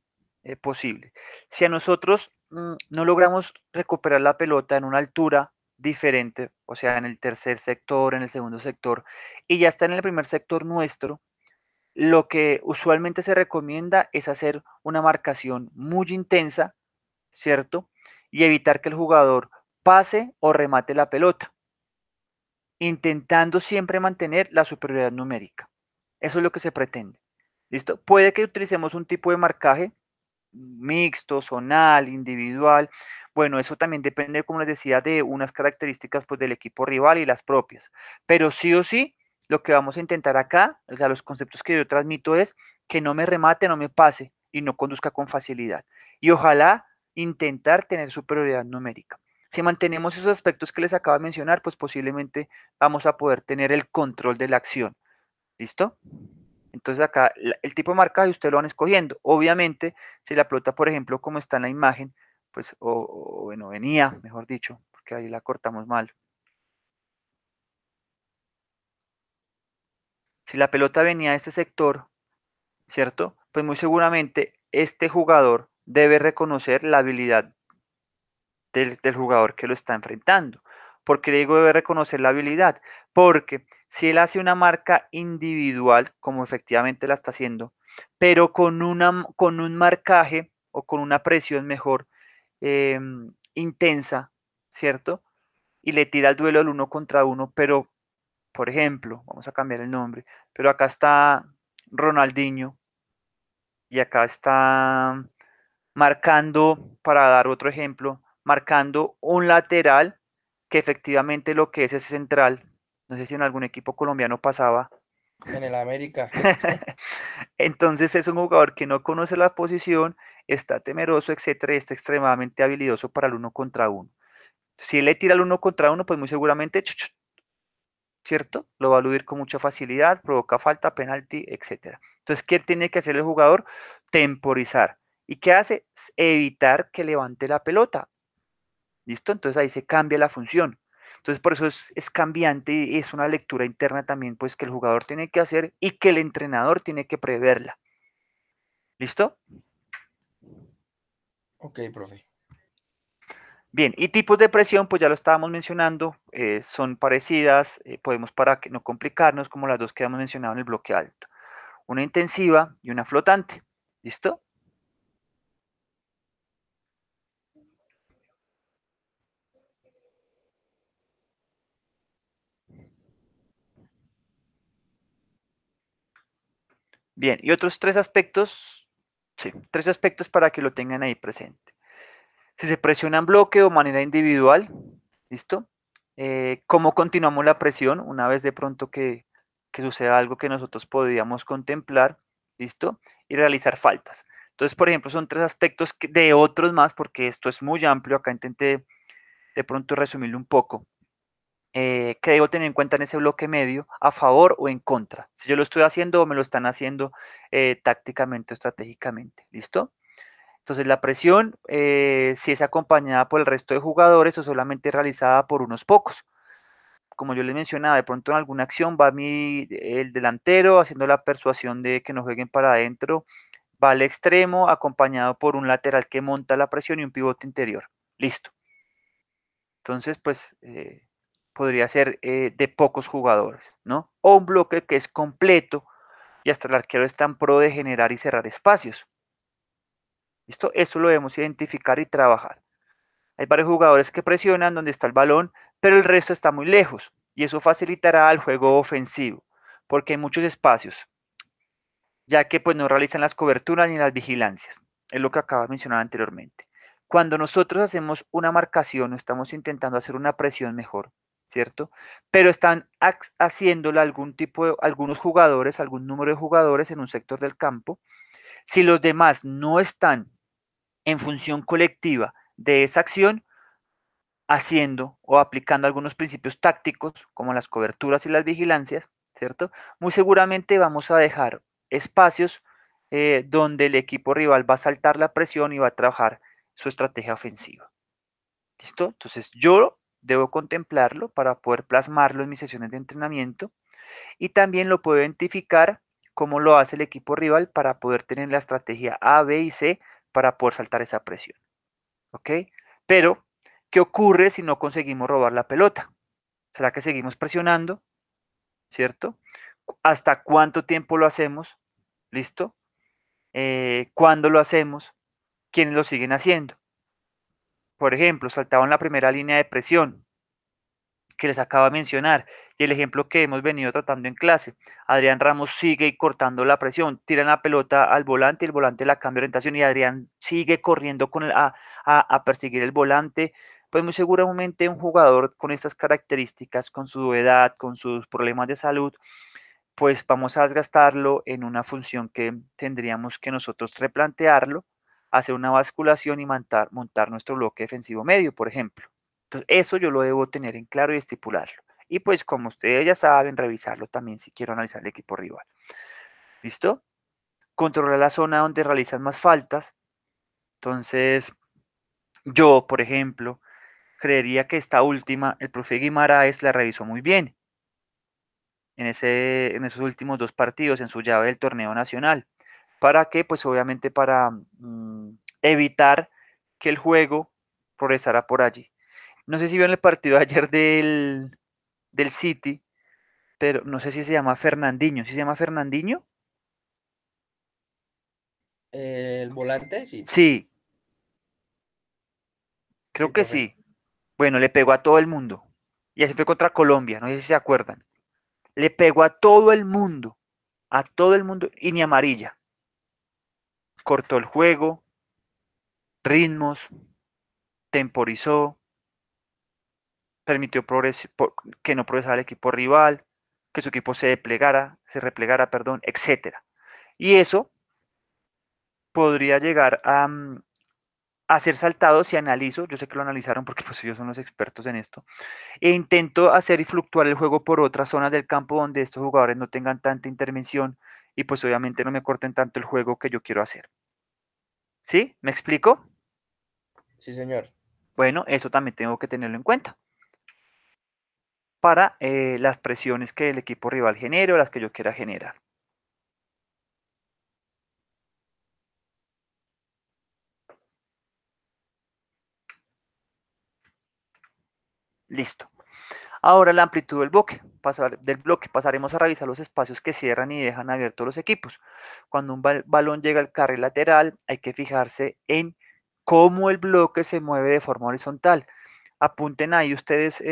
Speaker 2: posible. Si a nosotros no logramos recuperar la pelota en una altura diferente, o sea, en el tercer sector, en el segundo sector, y ya está en el primer sector nuestro, lo que usualmente se recomienda es hacer una marcación muy intensa, ¿cierto? Y evitar que el jugador pase o remate la pelota, intentando siempre mantener la superioridad numérica. Eso es lo que se pretende. ¿Listo? Puede que utilicemos un tipo de marcaje mixto, zonal, individual. Bueno, eso también depende, como les decía, de unas características pues, del equipo rival y las propias. Pero sí o sí, lo que vamos a intentar acá, o sea, los conceptos que yo transmito es que no me remate, no me pase y no conduzca con facilidad. Y ojalá intentar tener superioridad numérica. Si mantenemos esos aspectos que les acabo de mencionar, pues posiblemente vamos a poder tener el control de la acción. ¿Listo? Entonces acá el tipo de marcaje ustedes lo van escogiendo. Obviamente, si la pelota, por ejemplo, como está en la imagen, pues, bueno, venía, mejor dicho, porque ahí la cortamos mal. Si la pelota venía de este sector, ¿cierto? Pues muy seguramente este jugador debe reconocer la habilidad del jugador que lo está enfrentando. ¿Por qué le digo debe reconocer la habilidad? Porque si él hace una marca individual, como efectivamente la está haciendo, pero con un marcaje o con una presión mejor intensa, ¿cierto? Y le tira el duelo del uno contra uno, pero, por ejemplo, vamos a cambiar el nombre, pero acá está Ronaldinho y acá está marcando, para dar otro ejemplo, marcando un lateral que efectivamente lo que es central. No sé si en algún equipo colombiano pasaba.
Speaker 1: En el América.
Speaker 2: Entonces es un jugador que no conoce la posición, está temeroso, etcétera, y está extremadamente habilidoso para el uno contra uno. Si él le tira el uno contra uno, pues muy seguramente, ¿cierto? Lo va a eludir con mucha facilidad, provoca falta, penalti, etcétera. Entonces, ¿qué tiene que hacer el jugador? Temporizar. ¿Y qué hace? Evitar que levante la pelota. ¿Listo? Entonces ahí se cambia la función. Entonces por eso es cambiante y es una lectura interna también pues que el jugador tiene que hacer y que el entrenador tiene que preverla. ¿Listo?
Speaker 1: Ok, profe.
Speaker 2: Bien, y tipos de presión, pues ya lo estábamos mencionando, son parecidas, podemos para que no complicarnos como las dos que hemos mencionado en el bloque alto. Una intensiva y una flotante. ¿Listo? Bien, y otros tres aspectos, sí, tres aspectos para que lo tengan ahí presente. Si se presiona en bloque o manera individual, ¿listo? ¿Cómo continuamos la presión una vez de pronto que suceda algo que nosotros podríamos contemplar, ¿listo? Y realizar faltas. Entonces, por ejemplo, son tres aspectos de otros más, porque esto es muy amplio, acá intenté de pronto resumirlo un poco. ¿Qué debo tener en cuenta en ese bloque medio, a favor o en contra? Si yo lo estoy haciendo o me lo están haciendo tácticamente o estratégicamente, ¿listo? Entonces la presión, si es acompañada por el resto de jugadores o solamente realizada por unos pocos. Como yo les mencionaba, de pronto en alguna acción va el delantero haciendo la persuasión de que no jueguen para adentro, va al extremo acompañado por un lateral que monta la presión y un pivote interior. Listo. Entonces, pues podría ser de pocos jugadores, ¿no? O un bloque que es completo y hasta el arquero está en pro de generar y cerrar espacios. ¿Listo? Eso lo debemos identificar y trabajar. Hay varios jugadores que presionan donde está el balón, pero el resto está muy lejos y eso facilitará el juego ofensivo porque hay muchos espacios, ya que pues no realizan las coberturas ni las vigilancias. Es lo que acabo de mencionar anteriormente. Cuando nosotros hacemos una marcación o estamos intentando hacer una presión mejor, ¿cierto? Pero están haciéndola algunos jugadores, algún número de jugadores en un sector del campo. Si los demás no están en función colectiva de esa acción, haciendo o aplicando algunos principios tácticos, como las coberturas y las vigilancias, ¿cierto? Muy seguramente vamos a dejar espacios donde el equipo rival va a saltar la presión y va a trabajar su estrategia ofensiva. ¿Listo? Entonces yo debo contemplarlo para poder plasmarlo en mis sesiones de entrenamiento y también lo puedo identificar cómo lo hace el equipo rival para poder tener la estrategia A, B y C para poder saltar esa presión. ¿Ok? Pero, ¿qué ocurre si no conseguimos robar la pelota? ¿Será que seguimos presionando? ¿Cierto? ¿Hasta cuánto tiempo lo hacemos? ¿Listo? ¿Cuándo lo hacemos? ¿Quiénes lo siguen haciendo? Por ejemplo, saltaban la primera línea de presión que les acabo de mencionar y el ejemplo que hemos venido tratando en clase. Adrián Ramos sigue cortando la presión, tiran la pelota al volante y el volante la cambia de orientación y Adrián sigue corriendo a perseguir el volante. Pues muy seguramente un jugador con estas características, con su edad, con sus problemas de salud, pues vamos a desgastarlo en una función que tendríamos que nosotros replantearlo, hacer una basculación y montar nuestro bloque defensivo medio, por ejemplo. Entonces, eso yo lo debo tener en claro y estipularlo. Y pues como ustedes ya saben, revisarlo también si quiero analizar el equipo rival. ¿Listo? Controlar la zona donde realizan más faltas. Entonces, yo, por ejemplo, creería que esta última, el profe Guimaraes la revisó muy bien en esos últimos 2 partidos en su llave del torneo nacional. ¿Para qué? Pues obviamente para evitar que el juego progresara por allí. No sé si vieron el partido de ayer del City, pero no sé si se llama Fernandinho. ¿Sí se llama Fernandinho?
Speaker 1: El volante, sí.
Speaker 2: Sí,
Speaker 1: Sí,
Speaker 2: creo que
Speaker 1: profe.
Speaker 2: sí. Bueno, le pegó a todo el mundo. Y así fue contra Colombia, no sé si se acuerdan. Le pegó a todo el mundo, y ni amarilla. Cortó el juego, ritmos, temporizó, permitió que no progresara el equipo rival, que su equipo se replegara, perdón, etcétera. Y eso podría llegar a ser saltado si analizo, yo sé que lo analizaron porque pues ellos son los expertos en esto, e intento hacer y fluctuar el juego por otras zonas del campo donde estos jugadores no tengan tanta intervención y pues obviamente no me corten tanto el juego que yo quiero hacer. ¿Sí? ¿Me explico?
Speaker 1: Sí, señor.
Speaker 2: Bueno, eso también tengo que tenerlo en cuenta para las presiones que el equipo rival genere o las que yo quiera generar. Listo. Ahora la amplitud del bloque. Pasaremos a revisar los espacios que cierran y dejan abiertos los equipos. Cuando un balón llega al carril lateral, hay que fijarse en cómo el bloque se mueve de forma horizontal. Apunten ahí ustedes,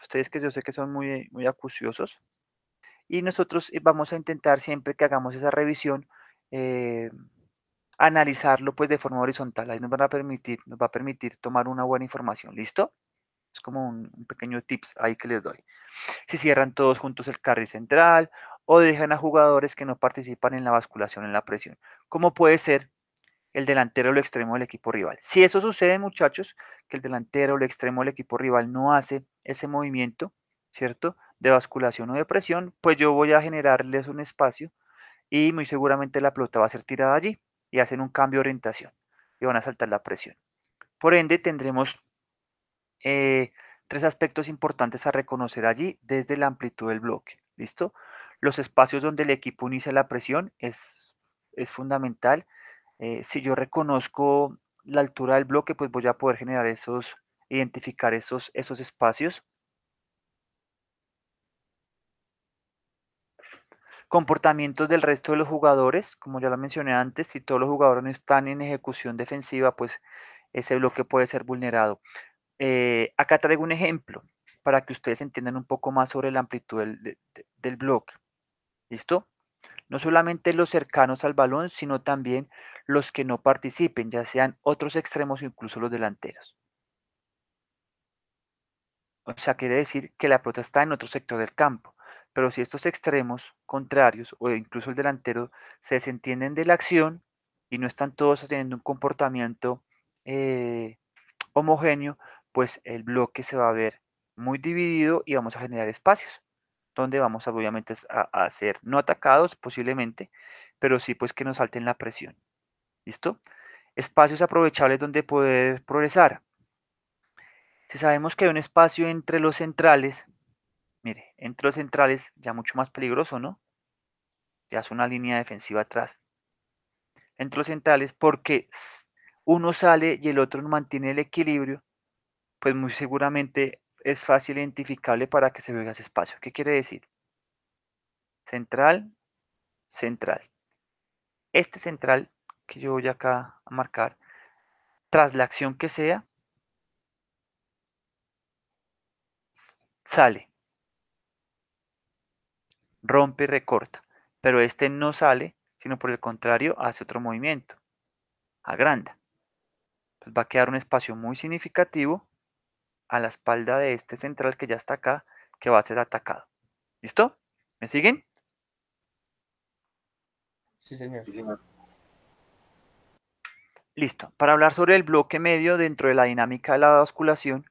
Speaker 2: ustedes que yo sé que son muy, muy acuciosos. Y nosotros vamos a intentar siempre que hagamos esa revisión, eh, analizarlo pues de forma horizontal. Ahí nos va a permitir tomar una buena información. ¿Listo? Es como un pequeño tips ahí que les doy. Si cierran todos juntos el carril central o dejan a jugadores que no participan en la basculación en la presión, como puede ser el delantero o el extremo del equipo rival. Si eso sucede, muchachos, que el delantero o el extremo del equipo rival no hace ese movimiento, ¿cierto? De basculación o de presión, pues yo voy a generarles un espacio y muy seguramente la pelota va a ser tirada allí y hacen un cambio de orientación y van a saltar la presión. Por ende, tendremos eh, 3 aspectos importantes a reconocer allí desde la amplitud del bloque. ¿Listo? Los espacios donde el equipo inicia la presión es fundamental. Si yo reconozco la altura del bloque, pues voy a poder generar identificar esos espacios. Comportamientos del resto de los jugadores, como ya lo mencioné antes, si todos los jugadores no están en ejecución defensiva, pues ese bloque puede ser vulnerado. Acá traigo un ejemplo para que ustedes entiendan un poco más sobre la amplitud del bloque. ¿Listo? No solamente los cercanos al balón, sino también los que no participen, ya sean otros extremos o incluso los delanteros. O sea, quiere decir que la pelota está en otro sector del campo. Pero si estos extremos contrarios o incluso el delantero se desentienden de la acción y no están todos teniendo un comportamiento eh, homogéneo, pues el bloque se va a ver muy dividido y vamos a generar espacios donde vamos a, obviamente a ser no atacados posiblemente, pero sí pues que nos salten la presión. ¿Listo? Espacios aprovechables donde poder progresar. Si sabemos que hay un espacio entre los centrales, mire, entre los centrales ya mucho más peligroso, ¿no? Ya es una línea defensiva atrás. Entre los centrales, porque uno sale y el otro mantiene el equilibrio, pues muy seguramente es fácil identificable para que se vea ese espacio. ¿Qué quiere decir? Central, central. Este central que yo voy acá a marcar, tras la acción que sea, sale, rompe y recorta. Pero este no sale, sino por el contrario, hace otro movimiento, agranda. Pues va a quedar un espacio muy significativo a la espalda de este central que ya está acá, que va a ser atacado. ¿Listo? ¿Me siguen?
Speaker 1: Sí, señor.
Speaker 3: Sí, señor.
Speaker 2: Listo. Para hablar sobre el bloque medio dentro de la dinámica de la basculación,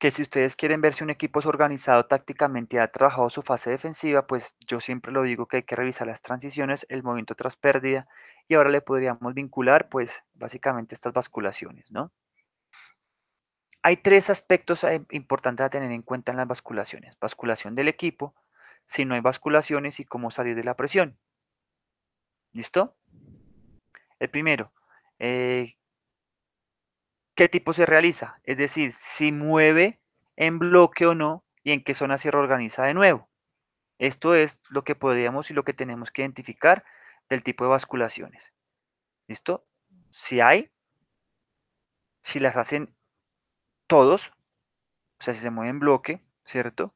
Speaker 2: que si ustedes quieren ver si un equipo es organizado tácticamente y ha trabajado su fase defensiva, pues yo siempre lo digo que hay que revisar las transiciones, el movimiento tras pérdida, y ahora le podríamos vincular, pues, básicamente estas basculaciones, ¿no? Hay tres aspectos importantes a tener en cuenta en las basculaciones. Basculación del equipo, si no hay basculaciones y cómo salir de la presión. ¿Listo? El primero, eh, ¿qué tipo se realiza? Es decir, si mueve en bloque o no y en qué zona se reorganiza de nuevo. Esto es lo que podríamos y lo que tenemos que identificar del tipo de basculaciones. ¿Listo? Si hay, si las hacen todos, o sea, si se mueve en bloque, ¿cierto?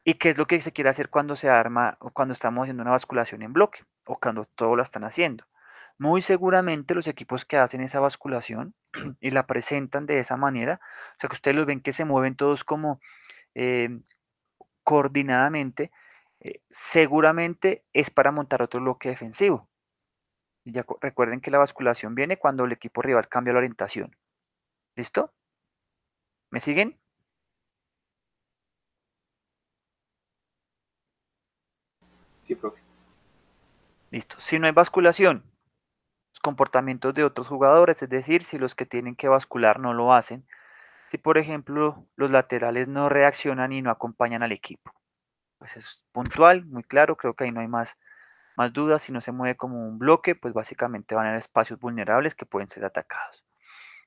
Speaker 2: ¿Y qué es lo que se quiere hacer cuando se arma o cuando estamos haciendo una basculación en bloque o cuando todos la están haciendo? Muy seguramente los equipos que hacen esa basculación y la presentan de esa manera, o sea que ustedes los ven que se mueven todos como eh, coordinadamente, seguramente es para montar otro bloque defensivo. Y ya recuerden que la basculación viene cuando el equipo rival cambia la orientación. ¿Listo? ¿Me siguen?
Speaker 3: Sí, profe.
Speaker 2: Listo. Si no hay basculación, los comportamientos de otros jugadores, es decir, si los que tienen que bascular no lo hacen, si por ejemplo los laterales no reaccionan y no acompañan al equipo. Pues es puntual, muy claro, creo que ahí no hay más dudas. Si no se mueve como un bloque, pues básicamente van a haber espacios vulnerables que pueden ser atacados.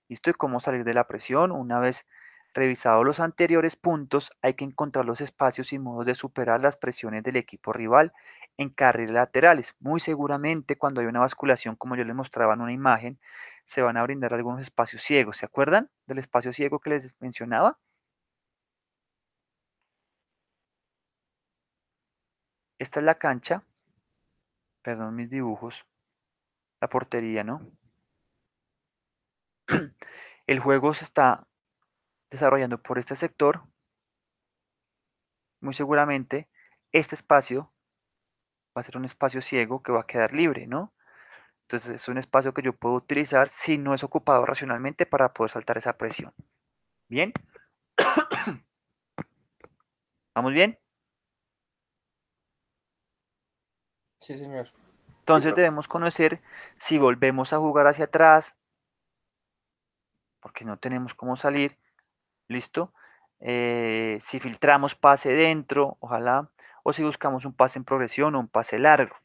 Speaker 2: ¿Listo? ¿Y cómo salir de la presión? Una vez revisados los anteriores puntos, hay que encontrar los espacios y modos de superar las presiones del equipo rival en carriles laterales. Muy seguramente cuando hay una basculación, como yo les mostraba en una imagen, se van a brindar algunos espacios ciegos. ¿Se acuerdan del espacio ciego que les mencionaba? Esta es la cancha, perdón mis dibujos, la portería, ¿no? El juego se está desarrollando por este sector. Muy seguramente este espacio va a ser un espacio ciego que va a quedar libre, ¿no? Entonces es un espacio que yo puedo utilizar si no es ocupado racionalmente para poder saltar esa presión. ¿Bien? ¿Vamos bien?
Speaker 1: Sí, señor.
Speaker 3: Sí,
Speaker 2: Entonces
Speaker 3: profe.
Speaker 2: debemos conocer si volvemos a jugar hacia atrás, porque no tenemos cómo salir, ¿listo? Si filtramos pase dentro, ojalá, o si buscamos un pase en progresión o un pase largo.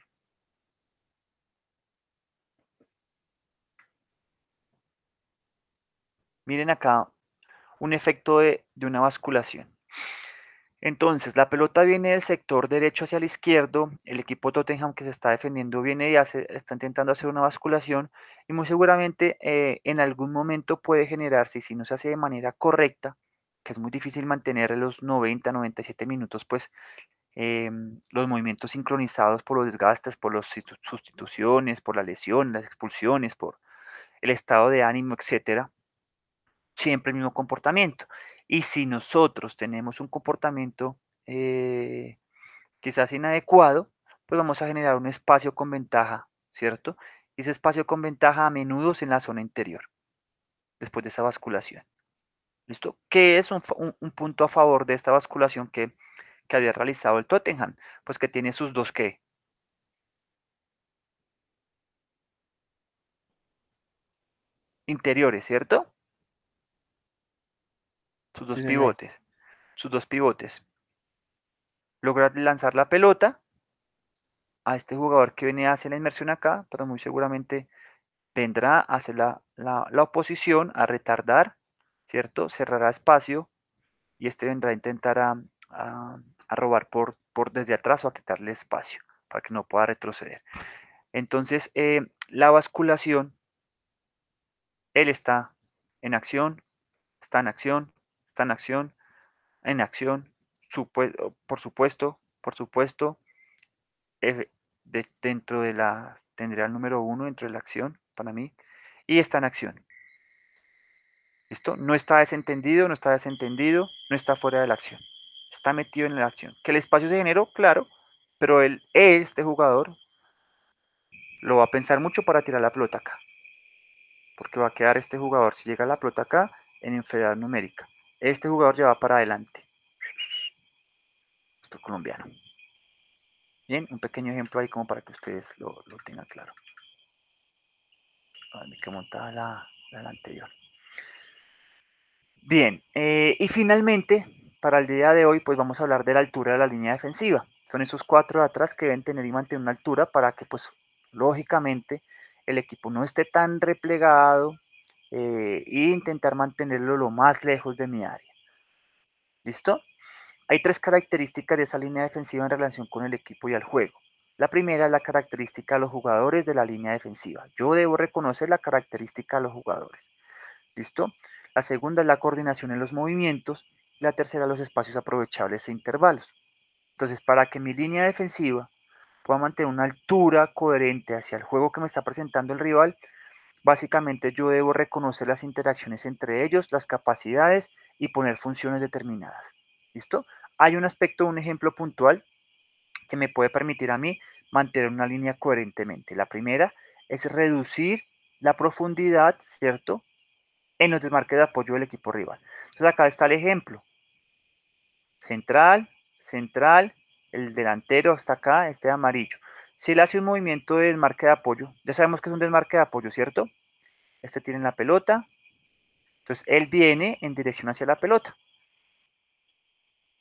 Speaker 2: Miren acá un efecto de una basculación. Entonces, la pelota viene del sector derecho hacia el izquierdo, el equipo Tottenham que se está defendiendo viene y está intentando hacer una basculación y muy seguramente en algún momento puede generarse, y si no se hace de manera correcta, que es muy difícil mantener los 90, 97 minutos, pues los movimientos sincronizados por los desgastes, por las sustituciones, por la lesión, las expulsiones, por el estado de ánimo, etcétera, siempre el mismo comportamiento. Y si nosotros tenemos un comportamiento eh, quizás inadecuado, pues vamos a generar un espacio con ventaja, ¿cierto? Y ese espacio con ventaja a menudo es en la zona interior, después de esa basculación. ¿Listo? ¿Qué es un punto a favor de esta basculación que había realizado el Tottenham? Pues que tiene sus dos ¿qué? Interiores, ¿cierto? Sus
Speaker 1: Sí,
Speaker 2: dos
Speaker 1: señor.
Speaker 2: pivotes. Sus dos pivotes. Logra lanzar la pelota a este jugador que viene hacia la inmersión acá, pero muy seguramente vendrá a hacer la oposición, a retardar, ¿cierto? Cerrará espacio y este vendrá a intentar a robar por desde atrás o a quitarle espacio para que no pueda retroceder. Entonces, la basculación, él está en acción, está en acción, está en acción, por supuesto, dentro de la, tendría el número uno dentro de la acción para mí, y está en acción. ¿Listo? No está desentendido, no está desentendido, no está fuera de la acción. Está metido en la acción. Que el espacio se generó, claro, pero este jugador lo va a pensar mucho para tirar la pelota acá. Porque va a quedar este jugador, si llega la pelota acá, en inferioridad numérica. este jugador lleva para adelante. Esto colombiano. Bien, un pequeño ejemplo ahí como para que ustedes lo tengan claro. A ver, me quedó montada la anterior. Bien, y finalmente, para el día de hoy, pues vamos a hablar de la altura de la línea defensiva. Son esos 4 de atrás que deben tener y mantener una altura para que, pues, lógicamente, el equipo no esté tan replegado e intentar mantenerlo lo más lejos de mi área. ¿Listo? Hay 3 características de esa línea defensiva en relación con el equipo y al juego. La primera es la característica de los jugadores de la línea defensiva. Yo debo reconocer la característica de los jugadores. ¿Listo? La segunda es la coordinación en los movimientos. Y la tercera, los espacios aprovechables e intervalos. Entonces, para que mi línea defensiva pueda mantener una altura coherente hacia el juego que me está presentando el rival, básicamente yo debo reconocer las interacciones entre ellos, las capacidades y poner funciones determinadas. ¿Listo? Hay un aspecto, un ejemplo puntual que me puede permitir a mí mantener una línea coherentemente. La primera es reducir la profundidad, ¿cierto?, en los desmarques de apoyo del equipo rival. Entonces acá está el ejemplo. Central, central, el delantero está acá, este de amarillo. Si él hace un movimiento de desmarque de apoyo, ya sabemos que es un desmarque de apoyo, ¿cierto? Este tiene la pelota, entonces él viene en dirección hacia la pelota.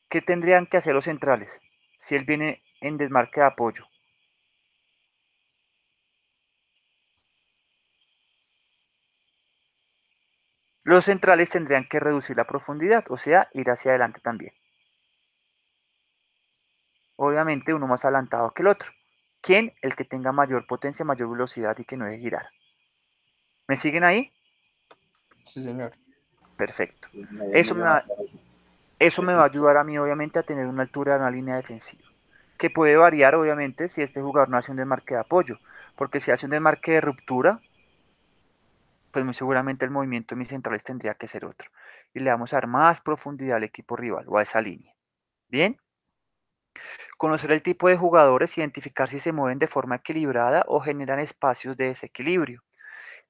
Speaker 2: ¿Qué tendrían que hacer los centrales si él viene en desmarque de apoyo? Los centrales tendrían que reducir la profundidad, o sea, ir hacia adelante también. Obviamente uno más adelantado que el otro. ¿Quién? El que tenga mayor potencia, mayor velocidad y que no deje girar. ¿Me siguen ahí?
Speaker 1: Sí, señor.
Speaker 2: Perfecto.
Speaker 3: Me
Speaker 2: Eso me va,
Speaker 3: claro.
Speaker 2: eso me va a
Speaker 3: Perfecto.
Speaker 2: ayudar a mí, obviamente, a tener una altura de una línea defensiva. Que puede variar, obviamente, si este jugador no hace un desmarque de apoyo. Porque si hace un desmarque de ruptura, pues muy seguramente el movimiento de mis centrales tendría que ser otro. Y le vamos a dar más profundidad al equipo rival o a esa línea. Bien. Conocer el tipo de jugadores, identificar si se mueven de forma equilibrada o generan espacios de desequilibrio.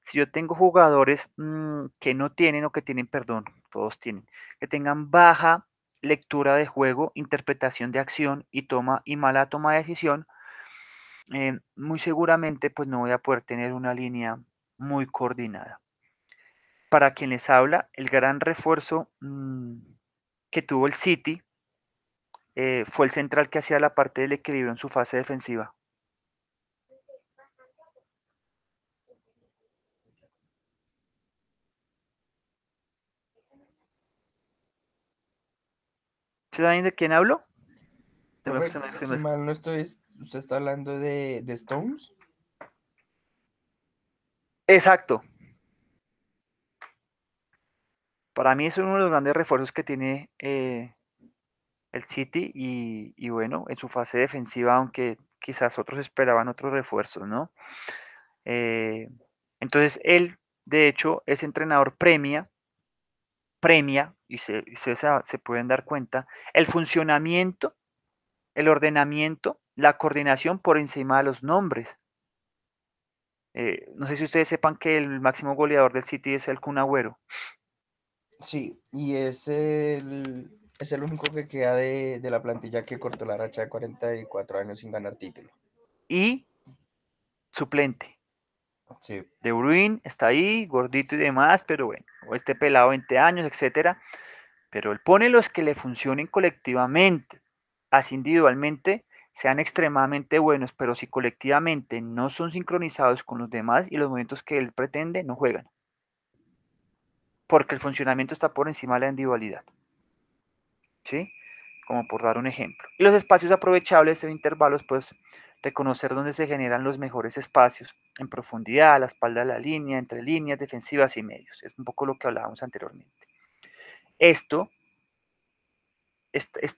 Speaker 2: Si yo tengo jugadores que no tienen o que tienen, perdón, todos tienen, que tengan baja lectura de juego, interpretación de acción y mala toma de decisión, muy seguramente pues no voy a poder tener una línea muy coordinada. Para quien les habla, el gran refuerzo que tuvo el City fue el central que hacía la parte del equilibrio en su fase defensiva. ¿Saben de quién hablo?
Speaker 1: Profe, si mal no estoy, usted está hablando de Stones.
Speaker 2: Exacto. Para mí es uno de los grandes refuerzos que tiene el City y bueno, en su fase defensiva, aunque quizás otros esperaban otros refuerzos, ¿no? Eh, entonces él, de hecho, es entrenador premia, y se pueden dar cuenta, el funcionamiento, el ordenamiento, la coordinación por encima de los nombres. No sé si ustedes sepan que el máximo goleador del City es el Kun Agüero.
Speaker 1: Sí, y es el único que queda de la plantilla que cortó la racha de 44 años sin ganar título.
Speaker 2: Y suplente.
Speaker 1: Sí,
Speaker 2: De Bruyne está ahí, gordito y demás, pero bueno, o este pelado 20 años, etcétera. Pero él pone los que le funcionen colectivamente, así individualmente sean extremadamente buenos, pero si colectivamente no son sincronizados con los demás y los movimientos que él pretende, no juegan. Porque el funcionamiento está por encima de la individualidad. ¿Sí? Como por dar un ejemplo. Y los espacios aprovechables o intervalos, pues reconocer dónde se generan los mejores espacios en profundidad, a la espalda de la línea, entre líneas defensivas y medios. Es un poco lo que hablábamos anteriormente. Este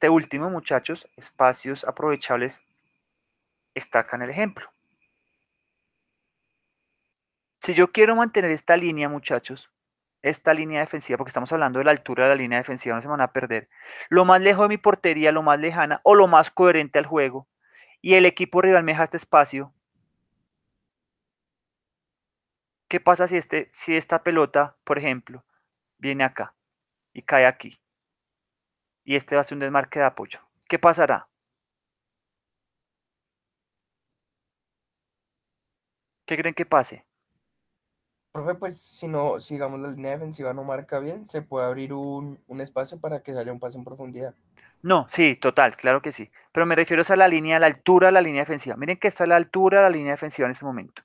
Speaker 2: último, muchachos, espacios aprovechables, está acá en el ejemplo. Si yo quiero mantener esta línea, muchachos, esta línea defensiva, porque estamos hablando de la altura de la línea defensiva, no se me van a perder, lo más lejos de mi portería, lo más lejana o lo más coherente al juego, y el equipo rival me deja este espacio, ¿qué pasa si esta pelota, por ejemplo, viene acá y cae aquí? y este va a ser un desmarque de apoyo. ¿Qué pasará? ¿Qué creen que pase?
Speaker 1: Profe, pues si no, si digamos la línea defensiva no marca bien, se puede abrir un espacio para que haya un pase en profundidad.
Speaker 2: No, sí, total, claro que sí. Pero me refiero es a la línea, a la altura de la línea defensiva. Miren que está a la altura de la línea defensiva en este momento.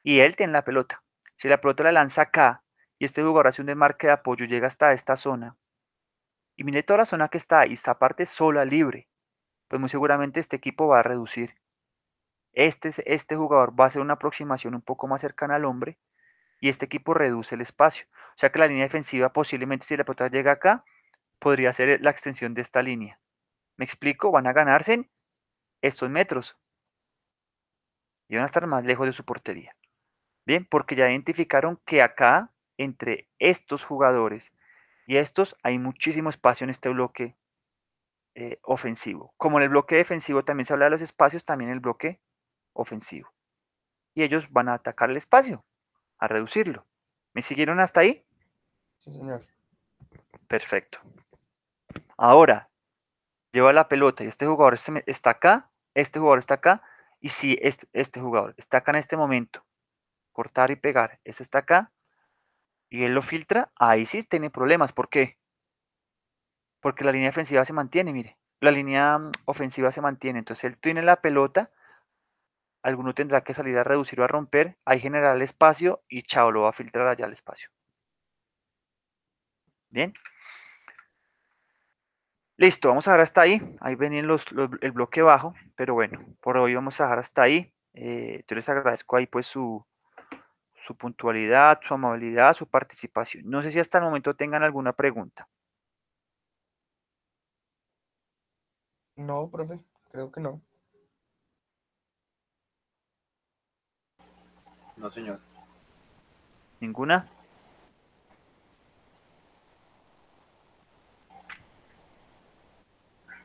Speaker 2: Y él tiene la pelota. Si la pelota la lanza acá y este jugador hace un desmarque de apoyo, llega hasta esta zona. Y mire toda la zona que está ahí, está aparte sola, libre. Pues muy seguramente este equipo va a reducir. Este jugador va a hacer una aproximación un poco más cercana al hombre y este equipo reduce el espacio. O sea que la línea defensiva posiblemente si la pelota llega acá, podría ser la extensión de esta línea. ¿Me explico? Van a ganarse estos metros y van a estar más lejos de su portería. Bien, porque ya identificaron que acá, entre estos jugadores y estos, hay muchísimo espacio en este bloque ofensivo. Como en el bloque defensivo también se habla de los espacios, también el bloque ofensivo. Y ellos van a atacar el espacio, a reducirlo. ¿Me siguieron hasta ahí?
Speaker 1: Sí, señor.
Speaker 2: Perfecto. Ahora, lleva la pelota y este jugador está acá, este jugador está acá, y si este jugador está acá en este momento, cortar y pegar, este está acá, y él lo filtra, ahí sí tiene problemas. ¿Por qué? Porque la línea defensiva se mantiene, mire. La línea ofensiva se mantiene. Entonces él tiene la pelota, alguno tendrá que salir a reducir o a romper, ahí generar el espacio y chao, lo va a filtrar allá al espacio. Bien. Listo, vamos a dejar hasta ahí. Ahí venían el bloque bajo, pero bueno, por hoy vamos a dejar hasta ahí. Yo les agradezco ahí pues su puntualidad, su amabilidad, su participación. No sé si hasta el momento tengan alguna pregunta.
Speaker 1: No, profe, creo que no.
Speaker 3: No, señor.
Speaker 2: ¿Ninguna?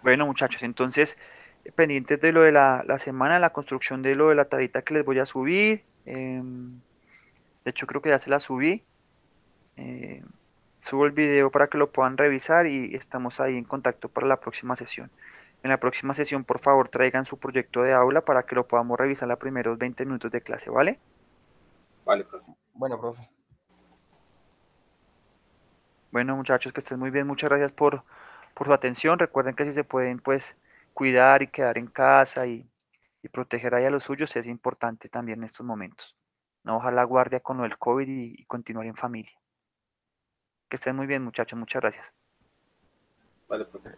Speaker 2: Bueno, muchachos, entonces, pendientes de lo de la semana, la construcción de lo de la tarita que les voy a subir. De hecho, creo que ya se la subí. eh, Subo el video para que lo puedan revisar y estamos ahí en contacto para la próxima sesión. En la próxima sesión, por favor, traigan su proyecto de aula para que lo podamos revisar los primeros 20 minutos de clase, ¿vale?
Speaker 3: Vale, profe.
Speaker 1: Bueno, profe.
Speaker 2: Bueno, muchachos, que estén muy bien. Muchas gracias por su atención. Recuerden que si se pueden, pues, cuidar y quedar en casa y proteger ahí a los suyos es importante también en estos momentos. No bajar la guardia con lo del COVID y continuar en familia. Que estén muy bien, muchachos. Muchas gracias.
Speaker 3: Vale, profe.